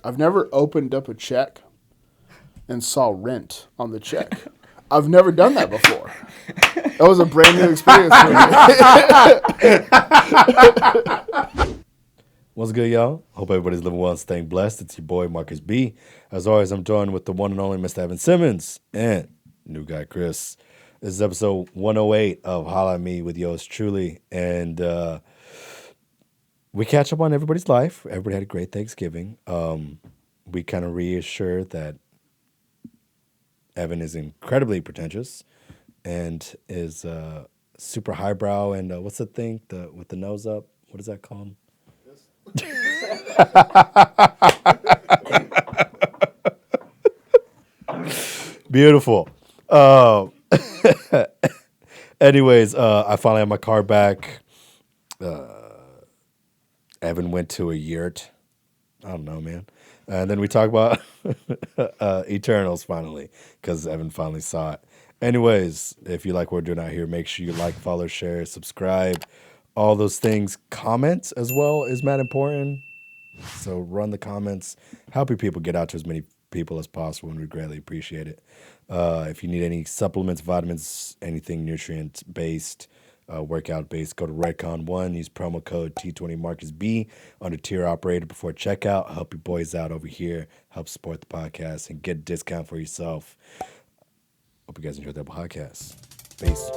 I've never opened up a check and saw rent on the check. I've never done that before. That was a brand new experience for me. What's good, y'all? Hope everybody's living well and staying blessed. It's your boy, Markus B. As always, I'm joined with the one and only Mr. Evan Simmons and new guy, Chris. This is episode 108 of Holla at Me with yours truly. And we catch up on everybody's life. Everybody had a great Thanksgiving. We kind of reassure that Evan is incredibly pretentious and is super highbrow. And what's the thing with the nose up? What is that called? Beautiful. Anyways, I finally have my car back. Evan went to a yurt. I don't know, man. And then we talk about Eternals finally, because Evan finally saw it. Anyways, if you like what we're doing out here, make sure you like, follow, share, subscribe. All those things. Comments as well is mad important. So run the comments. Help your people get out to as many people as possible, and we greatly appreciate it. If you need any supplements, vitamins, anything nutrient-based, workout-based, go to Redcon1. Use promo code T20MarcusB under tier operator before checkout. Help your boys out over here. Help support the podcast and get a discount for yourself. Hope you guys enjoyed that podcast. Peace.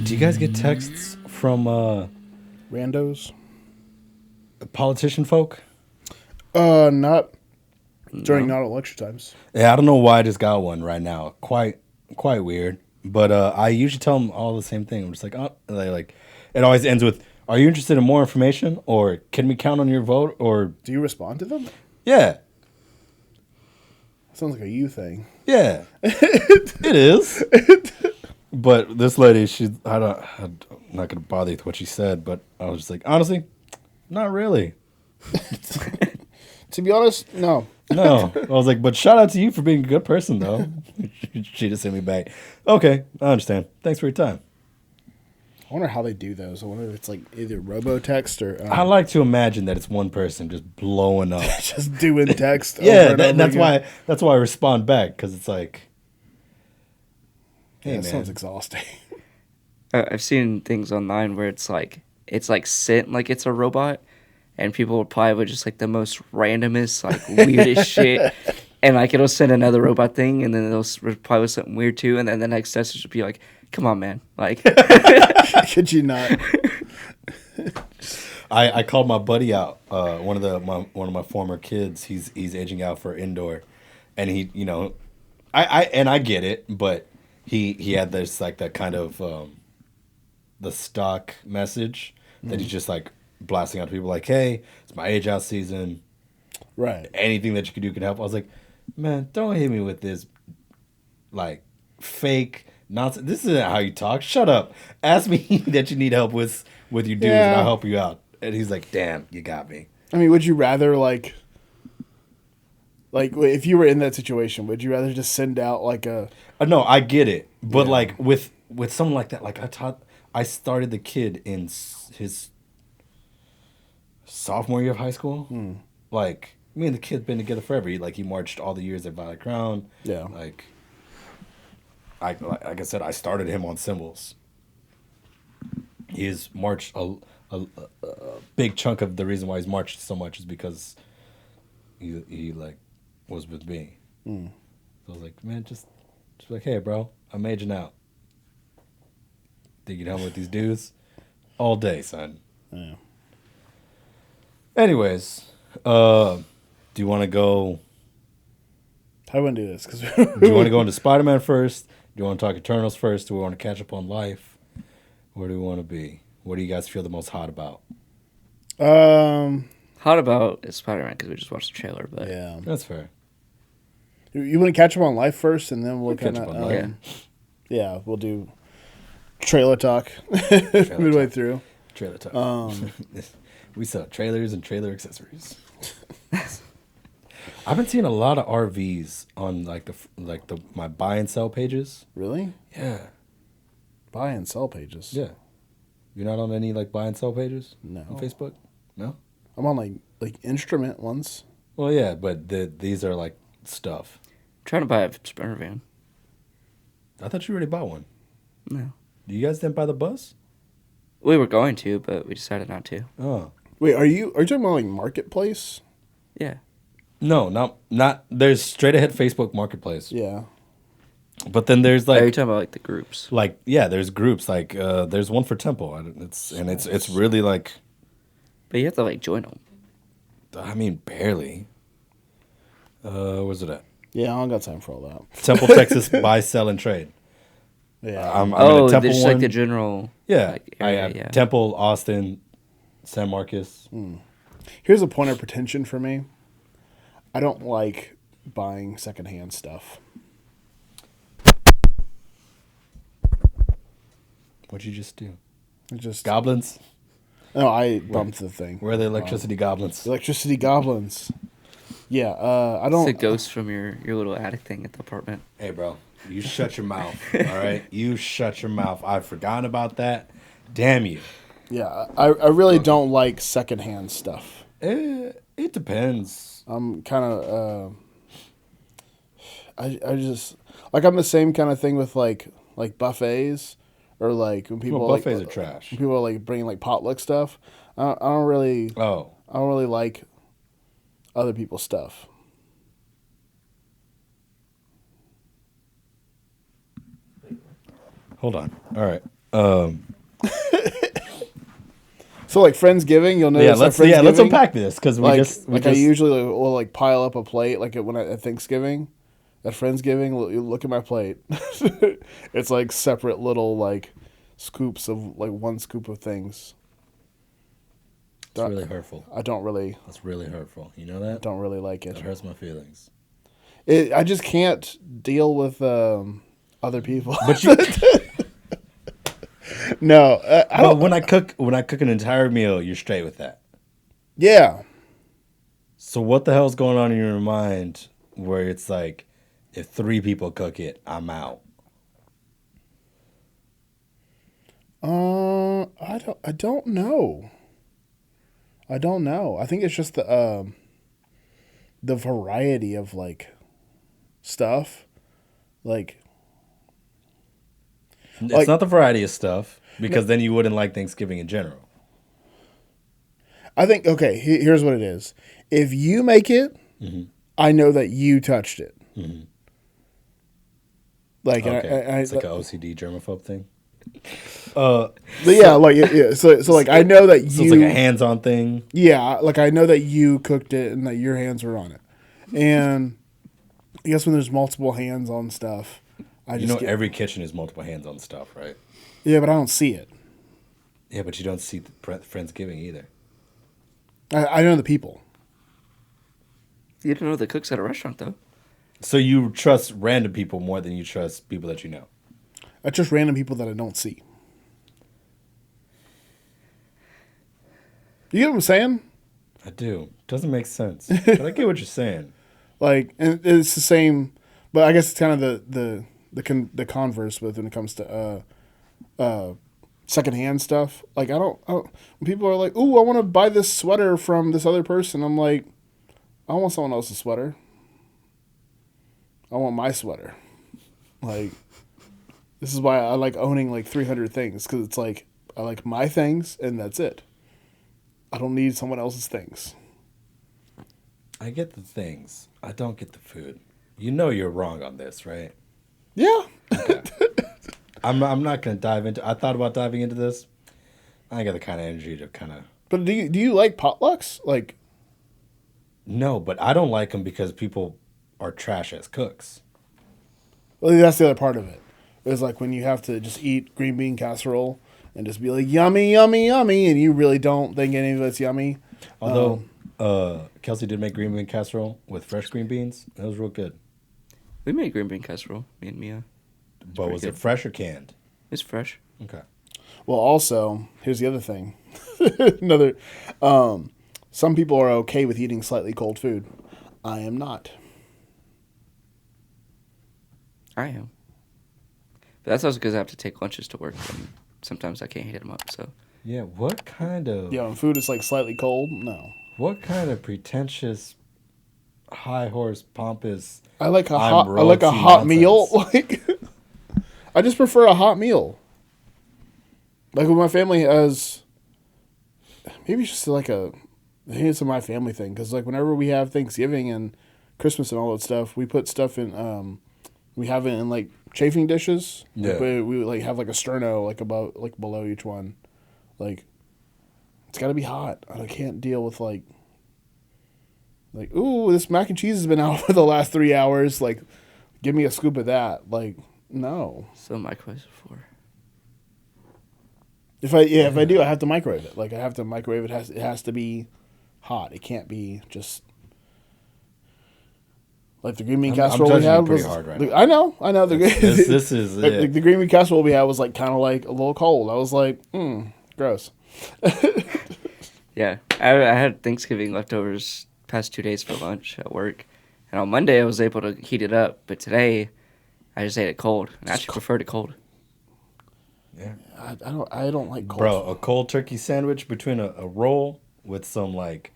Do you guys get texts from Randos? politician folk? Not during not election times. Yeah, I don't know why I just got one right now. Quite weird. But I usually tell them all the same thing. I'm just like, oh, like it always ends with, "Are you interested in more information?" or "Can we count on your vote?" Or Do you respond to them? yeah, Sounds like a you thing. yeah, it is. But this lady, I'm not gonna bother you with what she said, but I was just like, honestly, not really. To be honest, no. No, I was like, but shout out to you for being a good person, though. She just sent me back. Okay, I understand. Thanks for your time. I wonder how they do those. I wonder if it's like either robo-text or... I like to imagine that it's one person just blowing up. just doing text. Yeah, over and over again. that's why I respond back, because it's like, hey, Yeah, man. that sounds exhausting. I've seen things online where it's like sent like it's a robot, and people reply with just like the most randomest, like weirdest shit, and like it'll send another robot thing, and then they'll reply with something weird too, and then the next message will be like, "Come on, man!" Like, Could you not? I called my buddy out. One of my former kids. He's aging out for indoor, and he, I get it, but he had this like that kind of the stock message that he's just like blasting out to people like, "Hey, it's my age out season. Right. Anything that you can do can help." I was like, man, don't hit me with this like fake nonsense. This isn't how you talk. Shut up. Ask me that you need help with your dudes, and I'll help you out. And he's like, damn, you got me. I mean, would you rather like if you were in that situation, would you rather just send out like a... No, I get it. But like with someone like that, like I started the kid in his sophomore year of high school. Like, me and the kid been together forever. He marched all the years at Violet Crown. Yeah. Like I said, I started him on cymbals. He has marched a big chunk of the reason why he's marched so much is because he like was with me. So I was like, man, just like, hey, bro, I'm aging out. Think you'd help with these dudes? All day, son. Yeah. Anyways, do you want to go? How do you want to do this? Do you want to go into Spider-Man first? Do you want to talk Eternals first? Do we want to catch up on life? Where do we want to be? What do you guys feel the most hot about? hot about is Spider-Man because we just watched the trailer. But yeah, That's fair. you want to catch up on life first, and then we'll Catch kind up on life. of we'll do trailer talk midway talk. through. Trailer talk. Um, We sell trailers and trailer accessories. I've been seeing a lot of RVs on like the my buy and sell pages. really? Yeah. Buy and sell pages. Yeah. You're not on any like buy and sell pages No. on Facebook? No? I'm on like instrument ones. Well, yeah, but these are like stuff. Trying to buy a sprinter van. I thought you already bought one. No. You guys didn't buy the bus? We were going to, but we decided not to. Oh. Wait, are you talking about like marketplace? Yeah. No, not there's straight ahead Facebook Marketplace. Yeah. But then there's Are you like talking about like the groups? there's groups like there's one for Temple and it's really like But you have to like join them. I mean barely. Where's it at? Yeah, I don't got time for all that. Temple, Texas, buy, sell, and trade. Yeah. I'm in Oh, a Temple there's one. like the general. Yeah, like, I area, have yeah. Temple, Austin, San Marcos. Here's a point of pretension for me. I don't like buying secondhand stuff. What'd you just do? I just Goblins? no, I bumped the thing. Where are the electricity goblins? Electricity goblins. Yeah, I It's don't. a ghost from your little attic thing at the apartment. Hey, bro, you shut your mouth. All right, you shut your mouth. I've forgotten about that. Damn you. Yeah, I really don't like secondhand stuff. It depends. I'm kind of. I just like I'm the same kind of thing with like buffets or like when people Well, buffets like, are trash. When people are like bringing like potluck stuff. I don't really Oh, like other people's stuff. hold on. All right. So like Friendsgiving, you'll notice. Let's unpack this because I usually will like pile up a plate like at Thanksgiving, at Friendsgiving. You look at my plate. It's like separate little like scoops of like one scoop of things. It's really hurtful. I don't really That's really hurtful. You know that? like That it. hurts my feelings. I just can't deal with other people. But you. No, I But don't. when I cook an entire meal, you're straight with that. Yeah, So what the hell's going on in your mind where it's like, if 3 people cook it, I'm out? I don't know. I don't know. I think it's just the variety of like stuff, like It's not the variety of stuff because then you wouldn't like Thanksgiving in general. I think okay. Here's what it is. If you make it, I know that you touched it. Like Okay, it's like an I OCD germaphobe thing. yeah, like yeah. So like I know that So you. it's like a hands-on thing. Yeah, like I know that you cooked it and that your hands were on it, and I guess when there's multiple hands on stuff, I You just know, get, every kitchen is multiple hands on stuff, right? yeah, but I don't see it. Yeah, but you don't see the Friendsgiving either. I know the people. You don't know the cooks at a restaurant though. So you trust random people more than you trust people that you know. I just random people that I don't see. You get what I'm saying? I do. Doesn't make sense, but I get what you're saying. Like, and it's the same, but I guess it's kind of the converse with when it comes to secondhand stuff. Like, I don't when people are like, "Ooh, I want to buy this sweater from this other person," I'm like, I don't want someone else's sweater. I want my sweater. Like, this is why I like owning like 300 things, because it's like I like my things and that's it. I don't need someone else's things. I get the things. I don't get the food. You know you're wrong on this, right? Yeah. Okay. I'm not gonna dive into. I thought about diving into this. I ain't got the kind of energy to kind of. But do you like potlucks? Like, No, but I don't like them because people are trash as cooks. well, that's the other part of it. It's like when you have to just eat green bean casserole and just be like, yummy, yummy, yummy, and you really don't think any of it's yummy. Although Kelsey did make green bean casserole with fresh green beans. That was real good. We made green bean casserole, me and Mia. But was it fresh or canned? It's fresh. Okay. Well, also, here's the other thing. Another. Some people are okay with eating slightly cold food. I am not. I am. But that's also because I have to take lunches to work, and sometimes I can't heat them up. So Yeah, what kind of Yeah, when food is like slightly cold, no. pretentious, high horse, pompous? I like a I'm hot. I like a royalty hot meal. nonsense. Like, I just prefer a hot meal. Like when my family has, maybe it's just like a. I think it's a my family thing because like whenever we have Thanksgiving and Christmas and all that stuff, we put stuff in. We have it in like chafing dishes. Yeah. Like, we like have like a sterno like above like below each one, like. It's got to be hot. I can't deal with like, ooh, this mac and cheese has been out for the last 3 hours. Like, give me a scoop of that. Like, no. so microwaves before. If I do, I have to microwave it. Like, I have to microwave it. It has to be hot. It can't be just like the green bean casserole we judging you had pretty was. hard right now. I know. This is it. The green bean casserole we had was like kind of like a little cold. I was like, gross. Yeah, I had Thanksgiving leftovers past 2 days for lunch at work, and on Monday I was able to heat it up, but today I just ate it cold, and I actually preferred it cold. Yeah. I don't like cold. Bro, a cold turkey sandwich between a roll with some like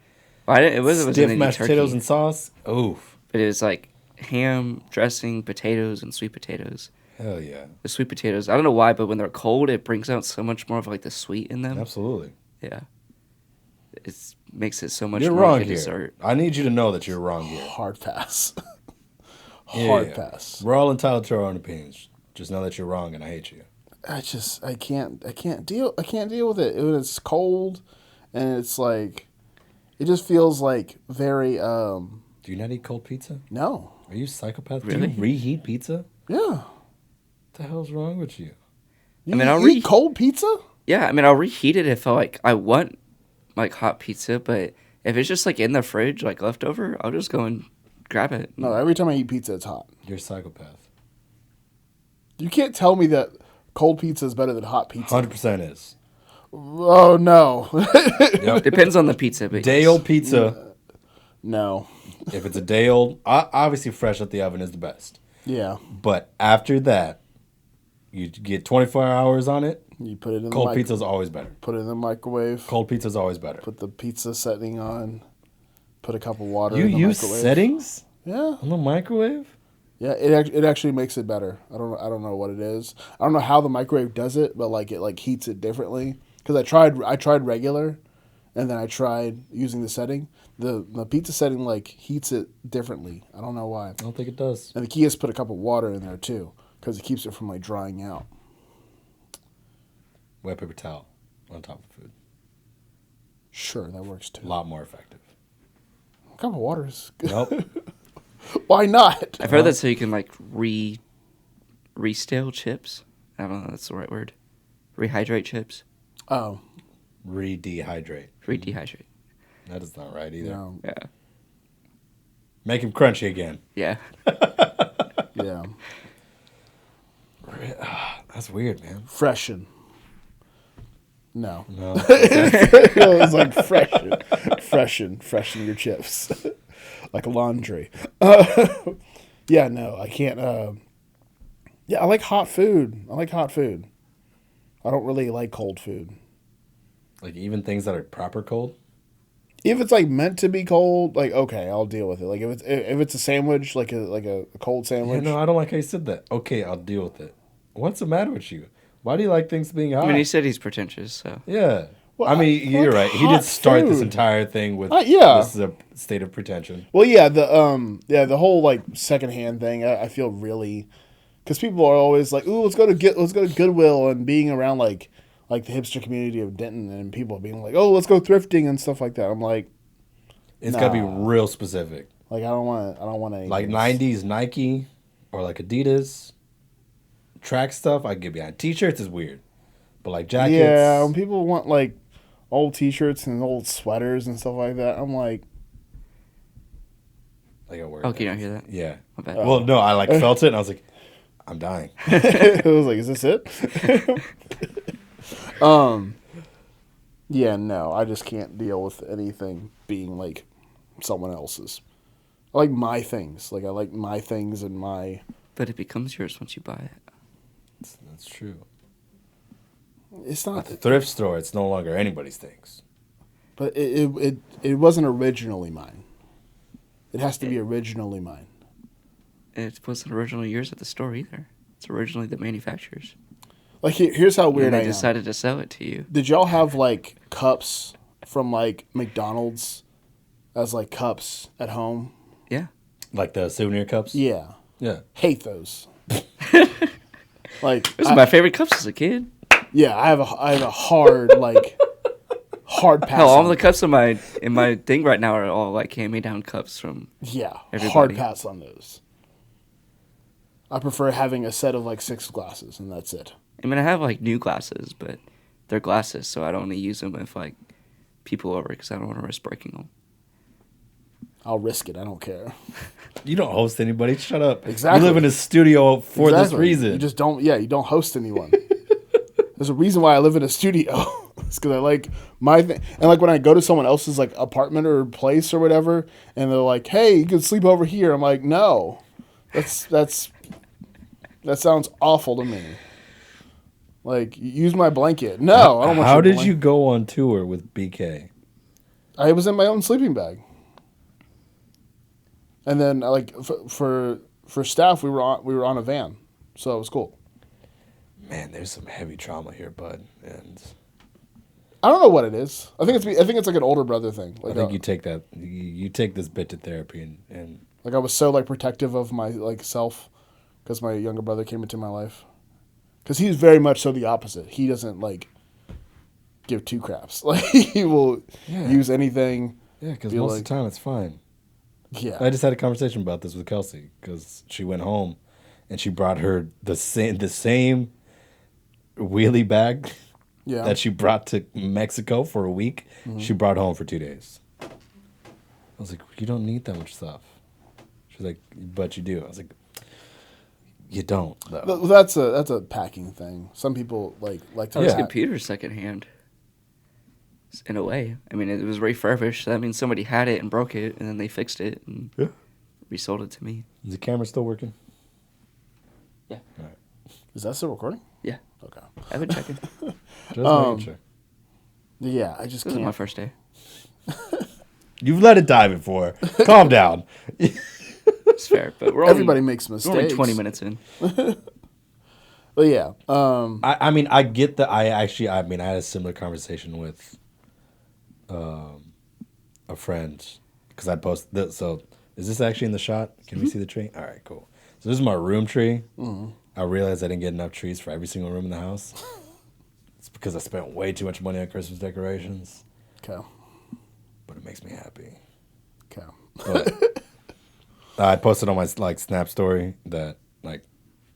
Well, it wasn't stiff any mashed turkey, potatoes and sauce. Oof. but it was like ham, dressing, potatoes, and sweet potatoes. Hell yeah. The sweet potatoes, I don't know why, but when they're cold, it brings out so much more of like the sweet in them. Absolutely. Yeah, it makes it so much You're more wrong like a here. dessert. I need you to know that you're wrong here. Hard pass. Yeah, Hard yeah. pass. We're all entitled to our own opinions. Just know that you're wrong and I hate you. I can't deal with it when it's cold, and it's like, it just feels like very Do you not eat cold pizza? no. Are you a psychopath? Really? Do you reheat pizza? Yeah. What the hell's wrong with you? You I mean, I'll eat cold pizza? Yeah, I mean, I'll reheat it if I want like hot pizza, but if it's just like in the fridge, like leftover, I'll just go and grab it. No, every time I eat pizza, it's hot. You're a psychopath. You can't tell me that cold pizza is better than hot pizza. 100% is. Oh no. Yep. Depends on the pizza, but Day old pizza. No. If it's a day old, obviously fresh out the oven is the best. Yeah. But after that, you get 24 hours on it. You put it in Cold the pizza is always better. Put it in the microwave. Cold pizza is always better. Put the pizza setting on. Put a cup of water You in the use microwave. settings Yeah. on the microwave? Yeah, it actually makes it better. I don't know what it is. I don't know how the microwave does it, but like it like heats it differently. Because I tried regular, and then I tried using the setting. The pizza setting like heats it differently. I don't know why. I don't think it does. And the key is put a cup of water in there too, because it keeps it from like drying out. Wet paper towel on top of food. Sure, that works A too. lot more effective. A cup of water is good. Nope. Why not? I've heard that's so you can like restale chips. I don't know if that's the right word. Rehydrate chips. Oh Re-dehydrate. Redehydrate. That is not right either. no, Yeah. Make him crunchy again. Yeah. yeah, That's weird, man. freshen. No, No. it was like freshen your chips, like laundry. Yeah, no, I can't. Yeah, I like hot food. I don't really like cold food. Like even things that are proper cold? If it's like meant to be cold, like okay, I'll deal with it. Like if it's a sandwich, like a cold sandwich. Yeah, no, I don't like how you said that. Okay, I'll deal with it. What's the matter with you? Why do you like things being hot? I mean, he said he's pretentious, so. Yeah. Well, I mean, I you're like right. He hot did start this food. entire thing with Yeah. this is a state of pretension. Well, yeah, the whole like secondhand thing. I feel really, because people are always like, ooh, let's go to Goodwill, and being around like the hipster community of Denton, and people being like, oh, let's go thrifting and stuff like that. I'm like, It's got to be Nah. real specific. I don't want any Like 90s Nike or like Adidas track stuff, I get behind. T-shirts is weird. But like jackets. Yeah, when people want like old T-shirts and old sweaters and stuff like that, I'm like, I gotta wear Oh, that. can you not hear that? Yeah. My bad. Well, no, I like felt it and I was like, I'm dying. I was like, is this it? Yeah, no, I just can't deal with anything being like someone else's. I like my things. Like I like my things and my. But it becomes yours once you buy it. That's true. It's At not. the thrift store, it's no longer anybody's things. But it wasn't originally mine. It has to be originally mine. It wasn't originally yours at the store either. It's originally the manufacturer's. Like here's how weird And I they am. decided to sell it to you. Did y'all have like cups from like McDonald's as like cups at home? Yeah. Like the souvenir cups? Yeah. Yeah. Hate those. Like Those are my favorite cups as a kid. yeah, I have a hard hard pass. Hell, all on the those. cups in my thing right now are all like hand-me-down cups from. Yeah, Everybody. hard pass on those. I prefer having a set of like 6 glasses and that's it. I mean, I have like new glasses, but they're glasses, so I don't only use them if like people over because I don't want to risk breaking them. I'll risk it. I don't care. You don't host anybody. Shut up. Exactly. You live in a studio for this reason. You just don't. Yeah, you don't host anyone. There's a reason why I live in a studio. It's because I like my thing. And like when I go to someone else's like apartment or place or whatever, and they're like, "Hey, you can sleep over here." I'm like, "No, that sounds awful to me." Like, use my blanket. No, I don't want. How your did blanket. you go on tour with BK? I was in my own sleeping bag. And then, like for staff, we were on a van, so it was cool. Man, there's some heavy trauma here, bud. And I don't know what it is. I think it's like an older brother thing. Like I think you take that. You take this bit to therapy, and like I was so like protective of my like self because my younger brother came into my life. Because he's very much so the opposite. He doesn't like give 2 craps. Like he will use anything. yeah, because Be most like- of the time it's fine. Yeah. I just had a conversation about this with Kelsey because she went home, and she brought her the same wheelie bag Yeah. that she brought to Mexico for a week. She brought home for 2 days. I was like, you don't need that much stuff. She's like, but you do. I was like, you don't though. Well, that's a packing thing. Some people like to His Yeah. computer's secondhand. In a way, I mean, it was refurbished. So that means somebody had it and broke it, and then they fixed it and Yeah. resold it to me. Is the camera still working? Yeah. All right. Is that still recording? Yeah, Okay. I've been checking. Just making sure. Yeah, I just This is my can't. first day. You've let it die before. Calm down. It's fair, but we're only, Everybody makes we're mistakes. only 20 minutes in. But yeah, I mean, I get that. I had a similar conversation with a friend because I posted this. So, is this actually in the shot? Can we see the tree? All right, cool. So, this is my room tree. I realized I didn't get enough trees for every single room in the house. It's because I spent way too much money on Christmas decorations, okay, but it makes me happy. okay. But I posted on my like Snap story that like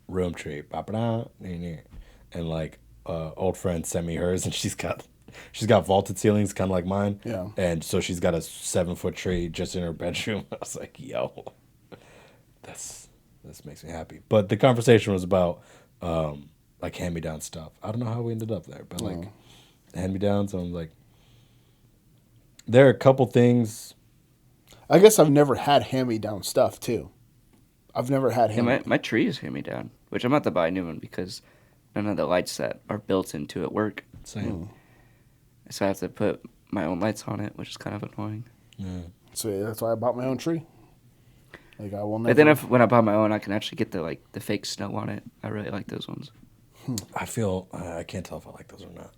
room tree, ba-ba-da, and like old friend sent me hers, and she's got vaulted ceilings, kind of like mine. Yeah. And so she's got a 7-foot tree just in her bedroom. I was like, yo, this makes me happy. But the conversation was about like hand me down stuff. I don't know how we ended up there, but like hand me downs. I'm like, there are a couple things. I guess I've never had hand-me-down stuff too. I've never had Yeah, hand. my tree is hand-me-down, which I'm about to buy a new one because none of the lights that are built into it work. Same. So I have to put my own lights on it, which is kind of annoying. Yeah. So yeah, that's why I bought my own tree. Like I will never. But then when I buy my own, I can actually get the fake snow on it. I really like those ones. I feel I can't tell if I like those or not.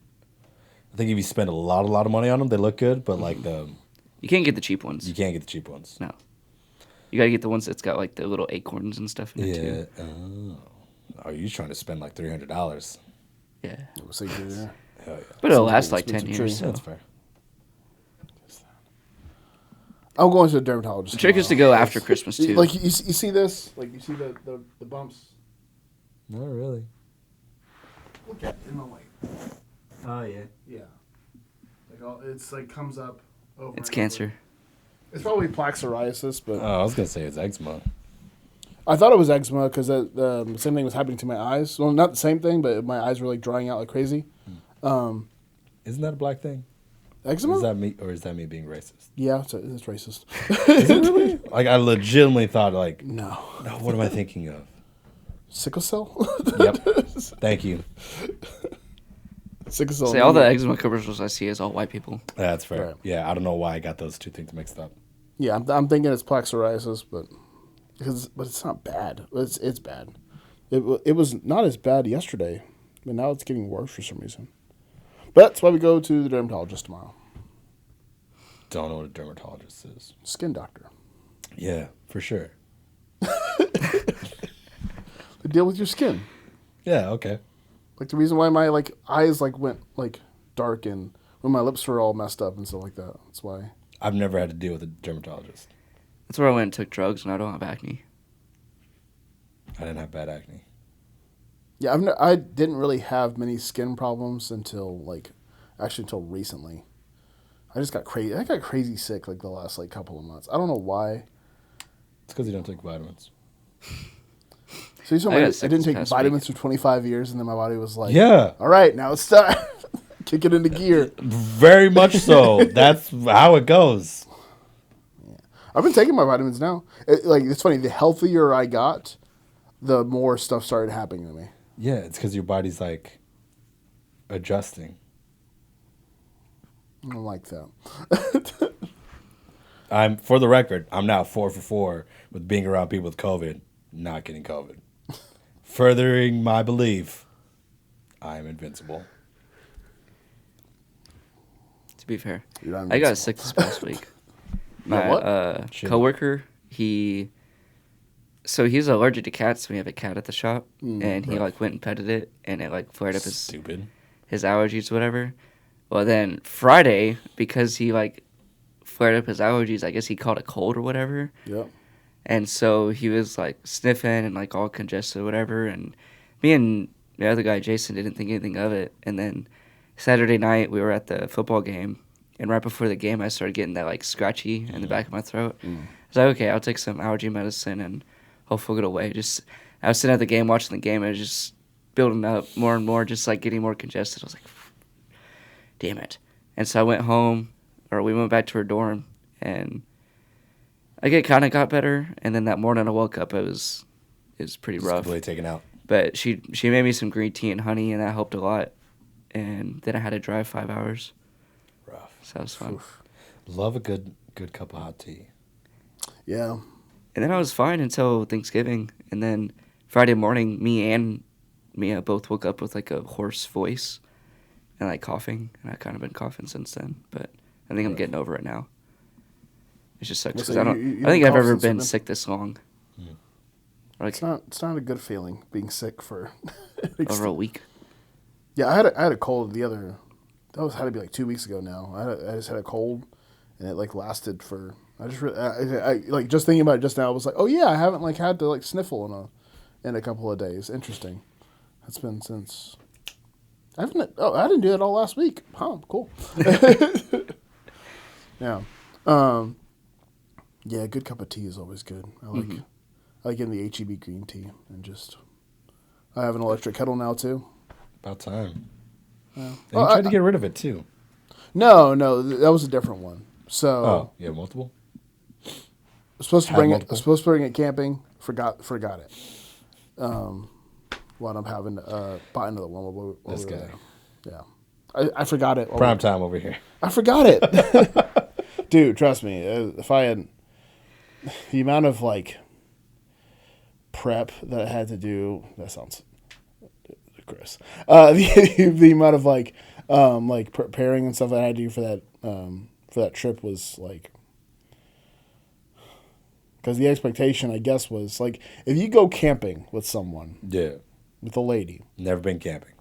I think if you spend a lot of money on them, they look good. But like You can't get the cheap ones. you can't get the cheap ones. No. You gotta get the ones that's got like the little acorns and stuff in it Yeah. too. Oh. Are you trying to spend like $300? Yeah. So you do that. Hell yeah. But it'll Sounds last like like 10 expensive years. tree. So. That's fair. I'm going to a dermatologist. The trick is to go after Christmas too. Like you see this? Like you see the bumps? Not really. Look at it in the light. Oh yeah. Yeah. Like it's like comes up. Over It's and cancer. over. It's probably plaque psoriasis, but Oh, I was gonna say it's eczema. I thought it was eczema because the same thing was happening to my eyes. Well, not the same thing, but my eyes were like drying out like crazy. Isn't that a black thing? Eczema? Is that me, or is that me being racist? Yeah, it's racist. Is it really? Like, I legitimately thought, like, No. what am I thinking of? Sickle cell? Yep. Thank you. Sickle cell. See, all the eczema commercials I see is all white people. That's fair. Right. Yeah, I don't know why I got those two things mixed up. Yeah, I'm thinking it's plaque psoriasis, but it's not bad. It's bad. It was not as bad yesterday, but now it's getting worse for some reason. But that's why we go to the dermatologist tomorrow. Don't know what a dermatologist is. Skin doctor. Yeah, for sure. They deal with your skin. Yeah, okay. Like the reason why my eyes went dark and when my lips were all messed up and stuff like that. That's why. I've never had to deal with a dermatologist. That's where I went and took drugs, and I don't have acne. I didn't have bad acne. Yeah, I didn't really have many skin problems until recently. I just got crazy. I got crazy sick the last couple of months. I don't know why. It's because you don't take vitamins. So you told me I sick didn't this take past vitamins for 25 years, and then my body was like, Yeah. all right, now it's time. Kick it into gear. Very much so. That's how it goes. I've been taking my vitamins now. It's funny. The healthier I got, the more stuff started happening to me. Yeah, it's because your body's adjusting. I don't like that. For the record, I'm now 4 for 4 with being around people with COVID, not getting COVID. Furthering my belief, I am invincible. To be fair, You're not I got invincible. sick this past week. got what? My Shit. coworker, he's allergic to cats. We have a cat at the shop, and he went and petted it, and it flared up Stupid. his allergies, whatever. Well, then Friday, because he flared up his allergies, I guess he caught a cold or whatever. Yep. And so he was sniffing and all congested or whatever. And me and the other guy, Jason, didn't think anything of it. And then Saturday night, we were at the football game. And right before the game, I started getting that scratchy in the back of my throat. I was like, okay, I'll take some allergy medicine and hopefully it'll go away. I was sitting at the game watching the game and it was just building up more and more, just getting more congested. I was like, damn it. And so I went home, or we went back to her dorm, and I kind of got better. And then that morning I woke up, it was pretty Just rough. completely taken out. But she made me some green tea and honey, and that helped a lot. And then I had to drive 5 hours, Rough. so that was fun. Love a good cup of hot tea. Yeah. And then I was fine until Thanksgiving. And then Friday morning, me and Mia both woke up with a hoarse voice and coughing. And I've kind of been coughing since then. But I think I'm getting over it now. It just sucks because So I think I've ever been sick this long. It's not a good feeling being sick for Over a week. Yeah, I had a cold had to be 2 weeks ago now. I just had a cold, and it lasted for. I just thinking about it just now. I was like, oh yeah, I haven't had to sniffle in a couple of days. Interesting. That's been since. I didn't do that all last week. Huh, cool. Yeah. Yeah, a good cup of tea is always good. I like getting the HEB green tea and I have an electric kettle now too. About time. Yeah. And you tried to get rid of it too. No, that was a different one. So Oh, you have multiple? I was supposed to Had bring it camping. Forgot it. Wound up having bought another one. While This we were guy. there. Yeah, I forgot it. Prime time over here. I forgot it, dude. Trust me. If I had the amount of prep that I had to do, that sounds gross. The amount of preparing and stuff that I had to do for that trip was because the expectation, I guess, was if you go camping with someone, Yeah. with a lady, Never been camping.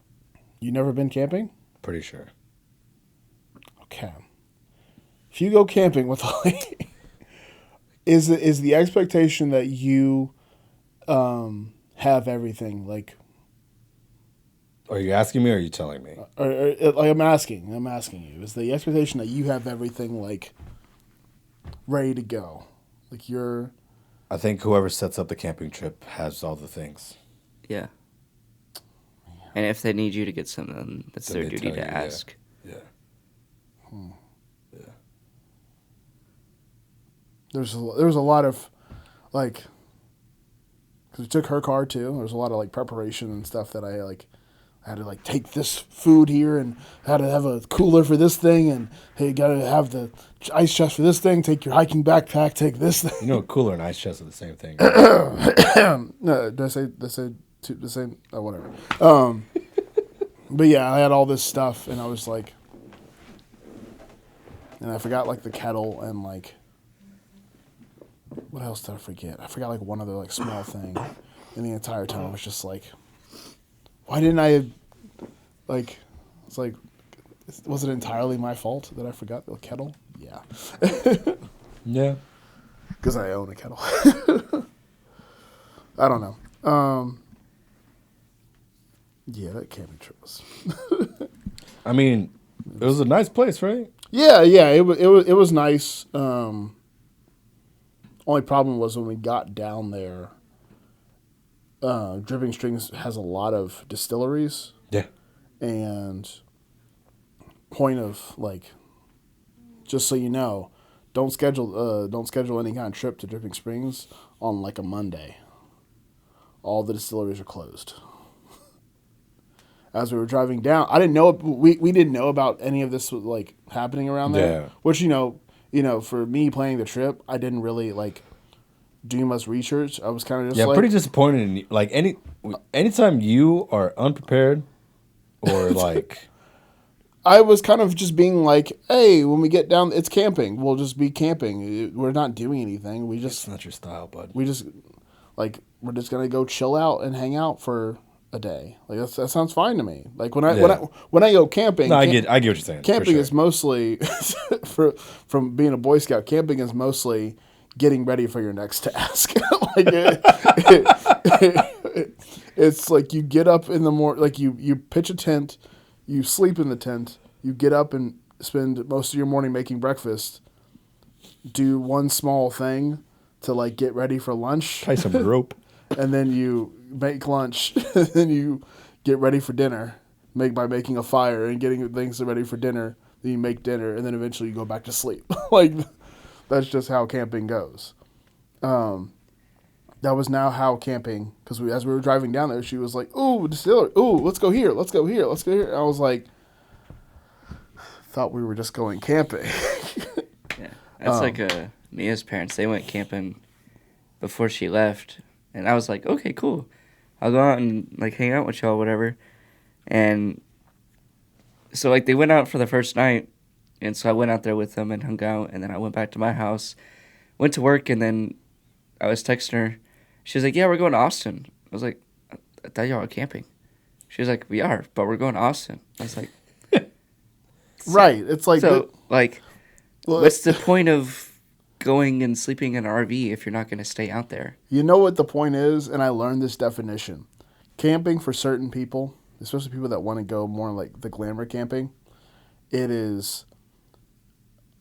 you never been camping? Pretty sure. Okay. If you go camping with a lady, is the expectation that you have everything Are you asking me or are you telling me? or I'm asking you, is the expectation that you have everything ready to go? You're I think whoever sets up the camping trip has all the things. Yeah. And if they need you to get something, that's Then their they duty tell to you, yeah. ask. Yeah. there was a lot of like, because we took her car too. There was a lot of like preparation and stuff that I had to like take this food here and had to have a cooler for this thing, and hey, you gotta have the ice chest for this thing. Take your hiking backpack. Take this thing. You know, a cooler and ice chest are the same thing. No, did I say the same? Oh, whatever. But yeah, I had all this stuff, and I was like, and I forgot like the kettle and like, what else did I forget? I forgot like one other like small thing, and the entire time I was just like, why didn't I, like, it's like, was it entirely my fault that I forgot the kettle? Yeah. Yeah. Because I own a kettle. I don't know. Yeah, that camping trip was. I mean, it was a nice place, right? Yeah, it was nice. Only problem was when we got down there. Dripping Springs has a lot of distilleries. Yeah. And point of like, just so you know, don't schedule any kind of trip to Dripping Springs on like a Monday. All the distilleries are closed. As we were driving down, I didn't know we didn't know about any of this like happening around there. Yeah. Which you know, for me planning the trip, I didn't really like do much research. I was kind of just pretty disappointed in you. Like anytime you are unprepared or like. I was kind of just being like, hey, when we get down, it's camping. We'll just be camping. We're not doing anything. It's not your style, bud. We're just going to go chill out and hang out for a day. Like that sounds fine to me. Like when I go camping. No, I get what you're saying. Camping is mostly, from being a Boy Scout, camping is mostly getting ready for your next task. It's like you get up in the morning, like you pitch a tent. You sleep in the tent, you get up and spend most of your morning making breakfast, do one small thing to like get ready for lunch. Tie some rope. And then you make lunch, and then you get ready for dinner, by making a fire and getting things ready for dinner. Then you make dinner, and then eventually you go back to sleep. Like, that's just how camping goes. That was now how camping, because as we were driving down there, she was like, ooh, distillery, ooh, let's go here. And I was like, thought we were just going camping. Yeah, that's like Mia's parents. They went camping before she left, and I was like, okay, cool. I'll go out and like hang out with y'all, whatever. And so like they went out for the first night, and so I went out there with them and hung out, and then I went back to my house, went to work, and then I was texting her. She was like, yeah, we're going to Austin. I was like, I thought y'all were camping. She was like, we are, but we're going to Austin. I was like, right. It's like, what's the point of going and sleeping in an RV if you're not going to stay out there? You know what the point is? And I learned this definition. Camping for certain people, especially people that want to go more like the glamour camping, it is,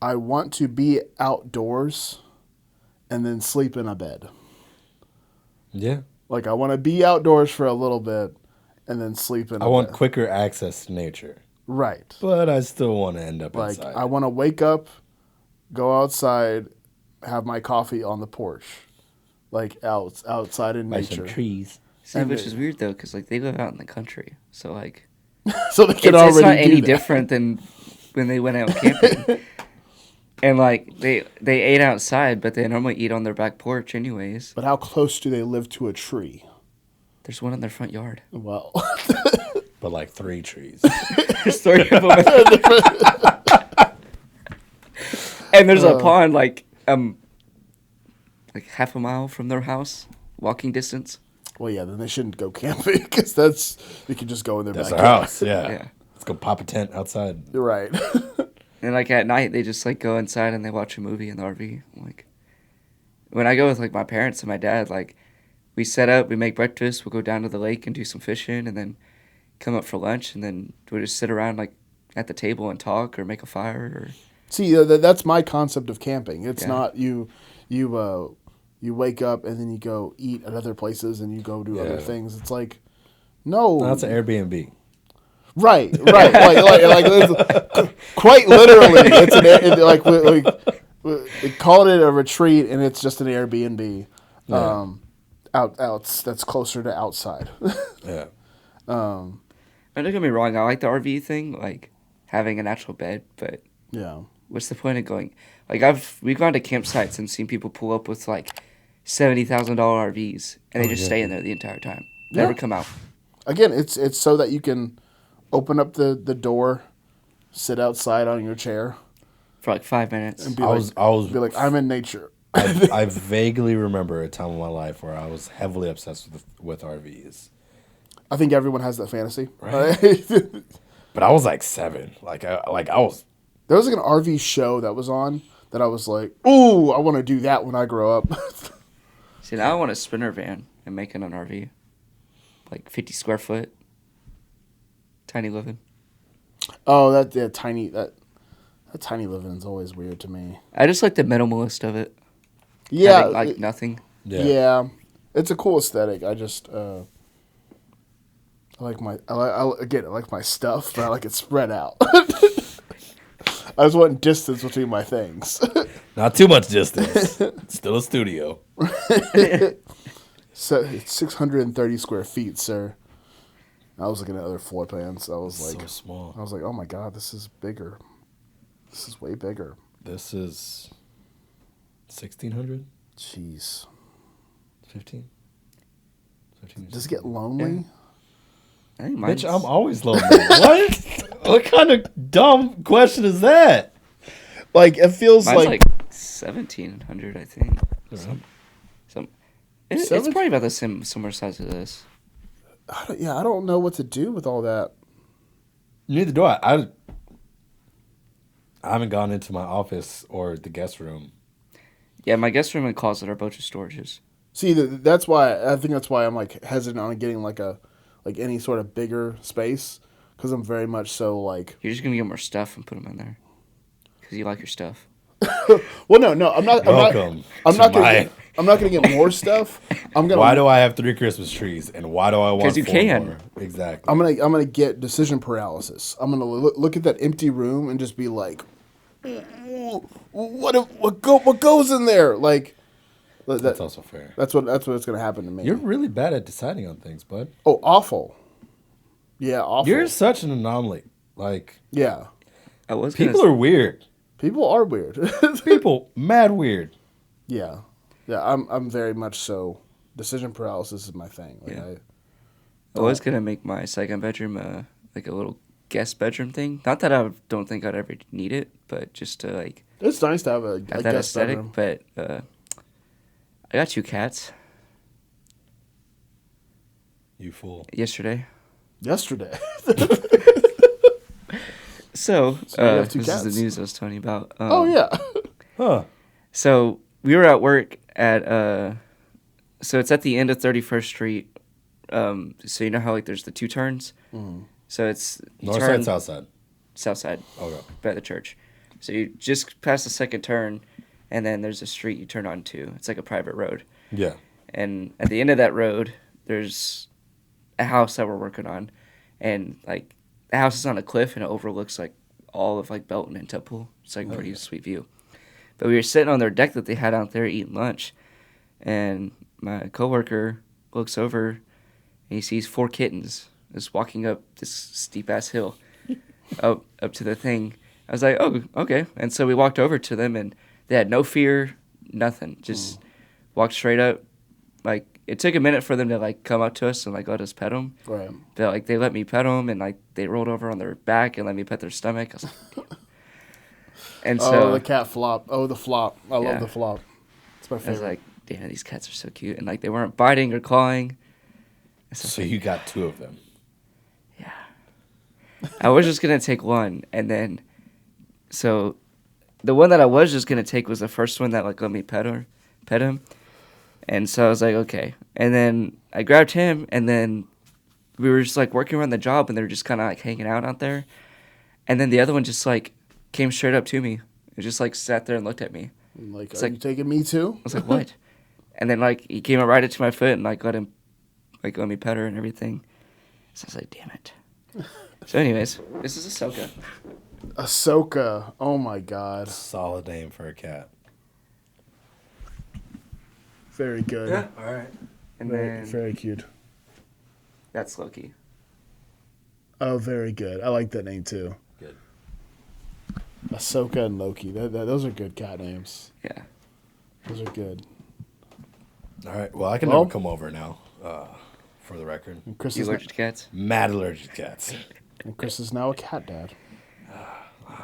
I want to be outdoors and then sleep in a bed. Yeah. Like, I want to be outdoors for a little bit and then sleep in a bed. I want quicker access to nature. Right. But I still want to end up like, inside. I want to wake up, go outside, have my coffee on the porch. Like, outside in nature. Some trees. See, which is weird, though, because, like, they live out in the country. So, like, so they can already it's not do any that. different than when they went out camping. And, like, they ate outside, but they normally eat on their back porch anyways. But how close do they live to a tree? There's one in their front yard. Well. But, like, 3 trees. There's 3 of them. And there's a pond, like half a mile from their house, walking distance. Well, yeah, then they shouldn't go camping, because you can just go in their That's backyard. our house, yeah. Let's go pop a tent outside. You're right. And, like, at night, they just, like, go inside and they watch a movie in the RV. Like, when I go with, like, my parents and my dad, like, we set up, we make breakfast, we'll go down to the lake and do some fishing, and then come up for lunch, and then we'll just sit around, like, at the table and talk or make a fire. Or See, that's my concept of camping. It's not you wake up and then you go eat at other places and you go do other things. It's like, no. That's an Airbnb. Right. Like quite literally, it's They called it a retreat, and it's just an Airbnb. Yeah. Out that's closer to outside. Yeah. And don't get me wrong, I like the RV thing, like having an actual bed, but Yeah. what's the point of going? Like we've gone to campsites and seen people pull up with like $70,000 RVs, and they just stay in there the entire time, never come out. Again, it's so that you can open up the door, sit outside on your chair, For like 5 minutes. and be I was be like, I'm in nature. I vaguely remember a time in my life where I was heavily obsessed with RVs. I think everyone has that fantasy, Right. right? But I was like 7. Like I was. There was like an RV show that was on that I was like, ooh, I want to do that when I grow up. See, now I want a sprinter van and make it an RV. Like 50 square foot. Tiny living. Oh, that tiny living is always weird to me. I just like the minimalist of it. Yeah, Having, like nothing. yeah, it's a cool aesthetic. I just I like my I like my stuff, but I like it spread out. I just want distance between my things. Not too much distance. It's still a studio. So it's 630 square feet, sir. I was looking at other floor plans. I was like, So small. I was like, oh my god, this is bigger. This is way bigger. This is 1,600? Jeez. 15? 15 Does it get lonely? I think mine's... Bitch, I'm always lonely. What? What kind of dumb question is that? Like it feels Mine's like, like 1,700, I think. It's probably about the similar size as this. I don't know what to do with all that. Neither do I. I haven't gone into my office or the guest room. Yeah, my guest room and closet are both just storages. See, that's why I'm like hesitant on getting like any sort of bigger space because I'm very much so like. You're just gonna get more stuff and put them in there because you like your stuff. Well, no, I'm not. Welcome. I'm not gonna get more stuff. Why do I have 3 Christmas trees and why do I want 'Cause you 4 can. more? Exactly. I'm gonna get decision paralysis. I'm gonna look at that empty room and just be like, what goes in there? Like, That's also fair. That's what's gonna happen to me. You're really bad at deciding on things, bud. Oh, awful. Yeah, awful. You're such an anomaly. Like, yeah. people are weird. People are weird. People mad weird. Yeah. I'm very much so. Decision paralysis is my thing. Like, Yeah. I was gonna make my second bedroom like a little guest bedroom thing. Not that I don't think I'd ever need it, but just to like it's nice to have a that guest aesthetic. bedroom. But I got 2 cats You fool. yesterday. Yesterday. So you have 2 this cats. is the news I was telling you about. Oh yeah. Huh. So we were at work at so it's at the end of 31st Street. So you know how like there's the 2 turns. So it's you North turn side, south side. south side Okay. by the church. So you just pass the second turn, and then there's a street you turn onto. It's like a private road. Yeah. And at the end of that road, there's a house that we're working on, and like the house is on a cliff and it overlooks like all of like Belton and Temple. It's like a pretty sweet view. But we were sitting on their deck that they had out there eating lunch, and my coworker looks over and he sees 4 kittens just walking up this steep ass hill up to the thing. I was like, oh, okay. And so we walked over to them, and they had no fear, nothing. Just walked straight up. Like, it took a minute for them to, like, come up to us and, like, let us pet them. Right. But, like, they let me pet them, and, like, they rolled over on their back and let me pet their stomach. I was like, damn. And so the cat flop. Oh, the flop. I Yeah. love the flop. It's my I was favorite. like, damn, these cats are so cute. And, like, they weren't biting or clawing. So you got 2 of them. Yeah. I was just going to take one, and then, so the one that I was just going to take was the first one that, like, let me pet him. And so I was like, okay. And then I grabbed him, and then we were just, like, working around the job, and they were just kind of, like, hanging out there. And then the other one just, like, came straight up to me. It just, like, sat there and looked at me. I'm like, it's are like- you taking me too? I was like, what? And then, like, he came up right up to my foot and, like, let me pet her and everything. So I was like, damn it. So anyways, this is Ahsoka. Ahsoka. Oh my god. Solid name for a cat. Very good. Yeah. All right. And Very, then very cute. that's Loki. Oh, very good. I like that name too. Good. Ahsoka and Loki. Those are good cat names. Yeah. Those are good. All right. Well, I can Well- never come over now. For the record, And Chris, You is allergic to cats? mad allergic to cats. and Chris is now a cat dad.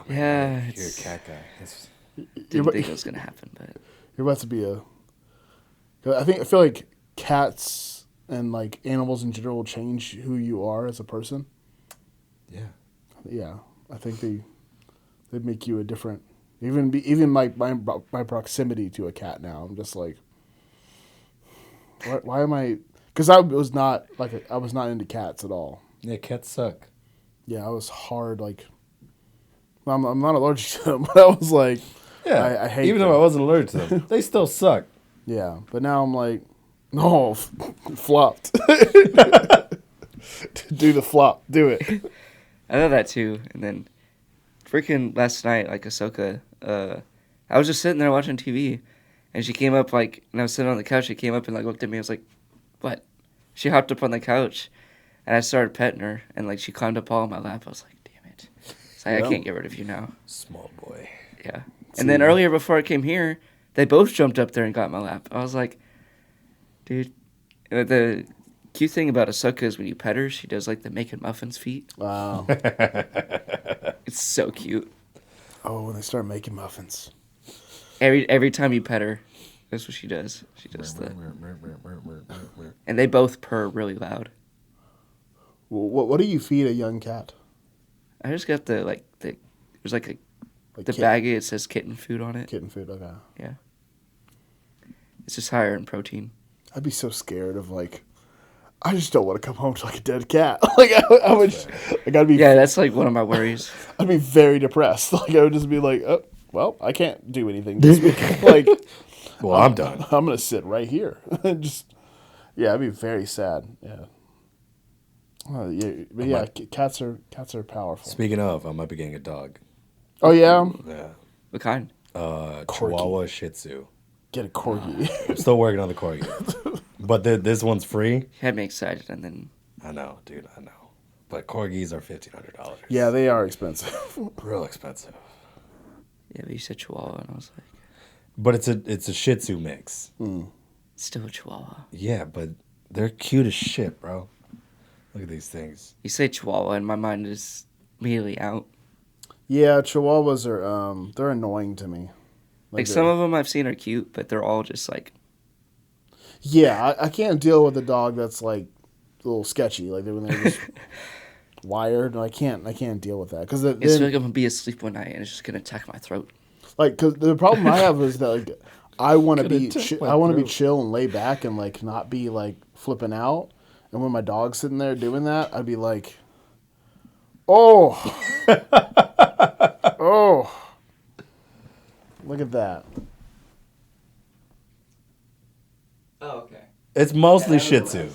Yeah. You're a It's, cat guy. It's, didn't think it was gonna happen, but You're about to be a. 'Cause I feel like cats and like animals in general change who you are as a person. yeah. Yeah, I think they make you a different. Even my proximity to a cat now, I'm just like, why am I? Because I was not I was not into cats at all. Yeah. Cats suck. Yeah, I was hard like. I'm not allergic to them, but I was like, Yeah. I hate Even them. though I wasn't allergic to them, they still suck. Yeah, but now I'm like, no, flopped. Do the flop. Do it. I know that too. And then, freaking last night, like Ahsoka, I was just sitting there watching TV, and she came up and I was sitting on the couch. She came up and looked at me. I was like, "What?" She hopped up on the couch, and I started petting her, and she climbed up all on my lap. I was like, "Damn it!" It's like, Yeah. I can't get rid of you now. Small boy. Yeah. And then earlier before I came here, they both jumped up there and got in my lap. I was like, dude, the cute thing about Ahsoka is when you pet her, she does the making muffins feet. Wow. It's so cute. Oh, when they start making muffins. Every time you pet her, that's what she does. She does the, and they both purr really loud. What do you feed a young cat? I just got there's the Like baggie. It says kitten food on it. kitten food. Okay. Yeah. It's just higher in protein. I'd be so scared of I just don't want to come home to a dead cat. I would, I'd be, Yeah, that's one of my worries. I'd be very depressed. I would just be like, oh, well, I can't do anything this week. Well, I'm done. I'm gonna sit right here. Yeah, I'd be very sad. Yeah. Yeah, but yeah, cats are powerful. Speaking of, I might be getting a dog. Oh yeah, Yeah. What kind? Chihuahua Shih Tzu. get a corgi. I'm still working on the corgi. But this one's free. You had me excited, and then I know, dude. I know. But corgis are $1,500. Yeah, they are expensive. Real expensive. yeah, but you said Chihuahua, and I was like, But it's a Shih Tzu mix. it's still a Chihuahua. Yeah, but they're cute as shit, bro. Look at these things. You say Chihuahua, and my mind is immediately out. Yeah, Chihuahuas are they're annoying to me. Some of them I've seen are cute, but they're all just Yeah, I can't deal with a dog that's a little sketchy, when they're just wired. I can't deal with that because it's like I'm gonna be asleep one night and it's just gonna attack my throat. because the problem I have is that I want to be attack my I want to be throat. chill and lay back and not be flipping out. And when my dog's sitting there doing that, I'd be like, oh, oh, look at that. Oh, okay. It's mostly Shih Tzu.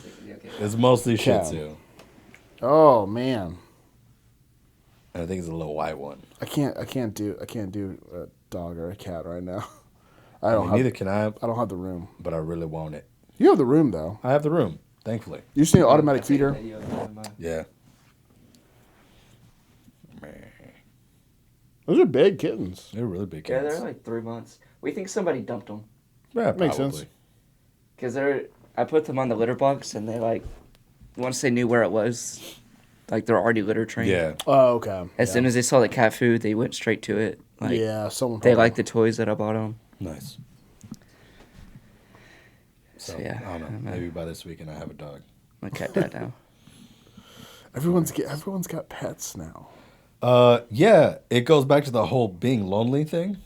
It's mostly Shih Yeah. Tzu. Oh man, And I think it's a little white one. I can't do a dog or a cat right now. I I don't mean, have neither can I, I don't have the room. but I really want it. You have the room though. I have the room, thankfully. You just need an automatic feeder. Yeah. Those are big kittens. They're really big Yeah, cats. they're 3 months. We think somebody dumped them Yeah, Makes probably. sense. because I put them on the litter box and they once they knew where it was, they're already litter trained. Yeah. Oh, okay. As soon as they saw the cat food, they went straight to it. yeah, someone. They probably- like the toys that I bought them. Nice. So yeah, I don't know. Maybe by this weekend I have a dog. I'm a cat dad now. Everyone's got pets now. Yeah, it goes back to the whole being lonely thing.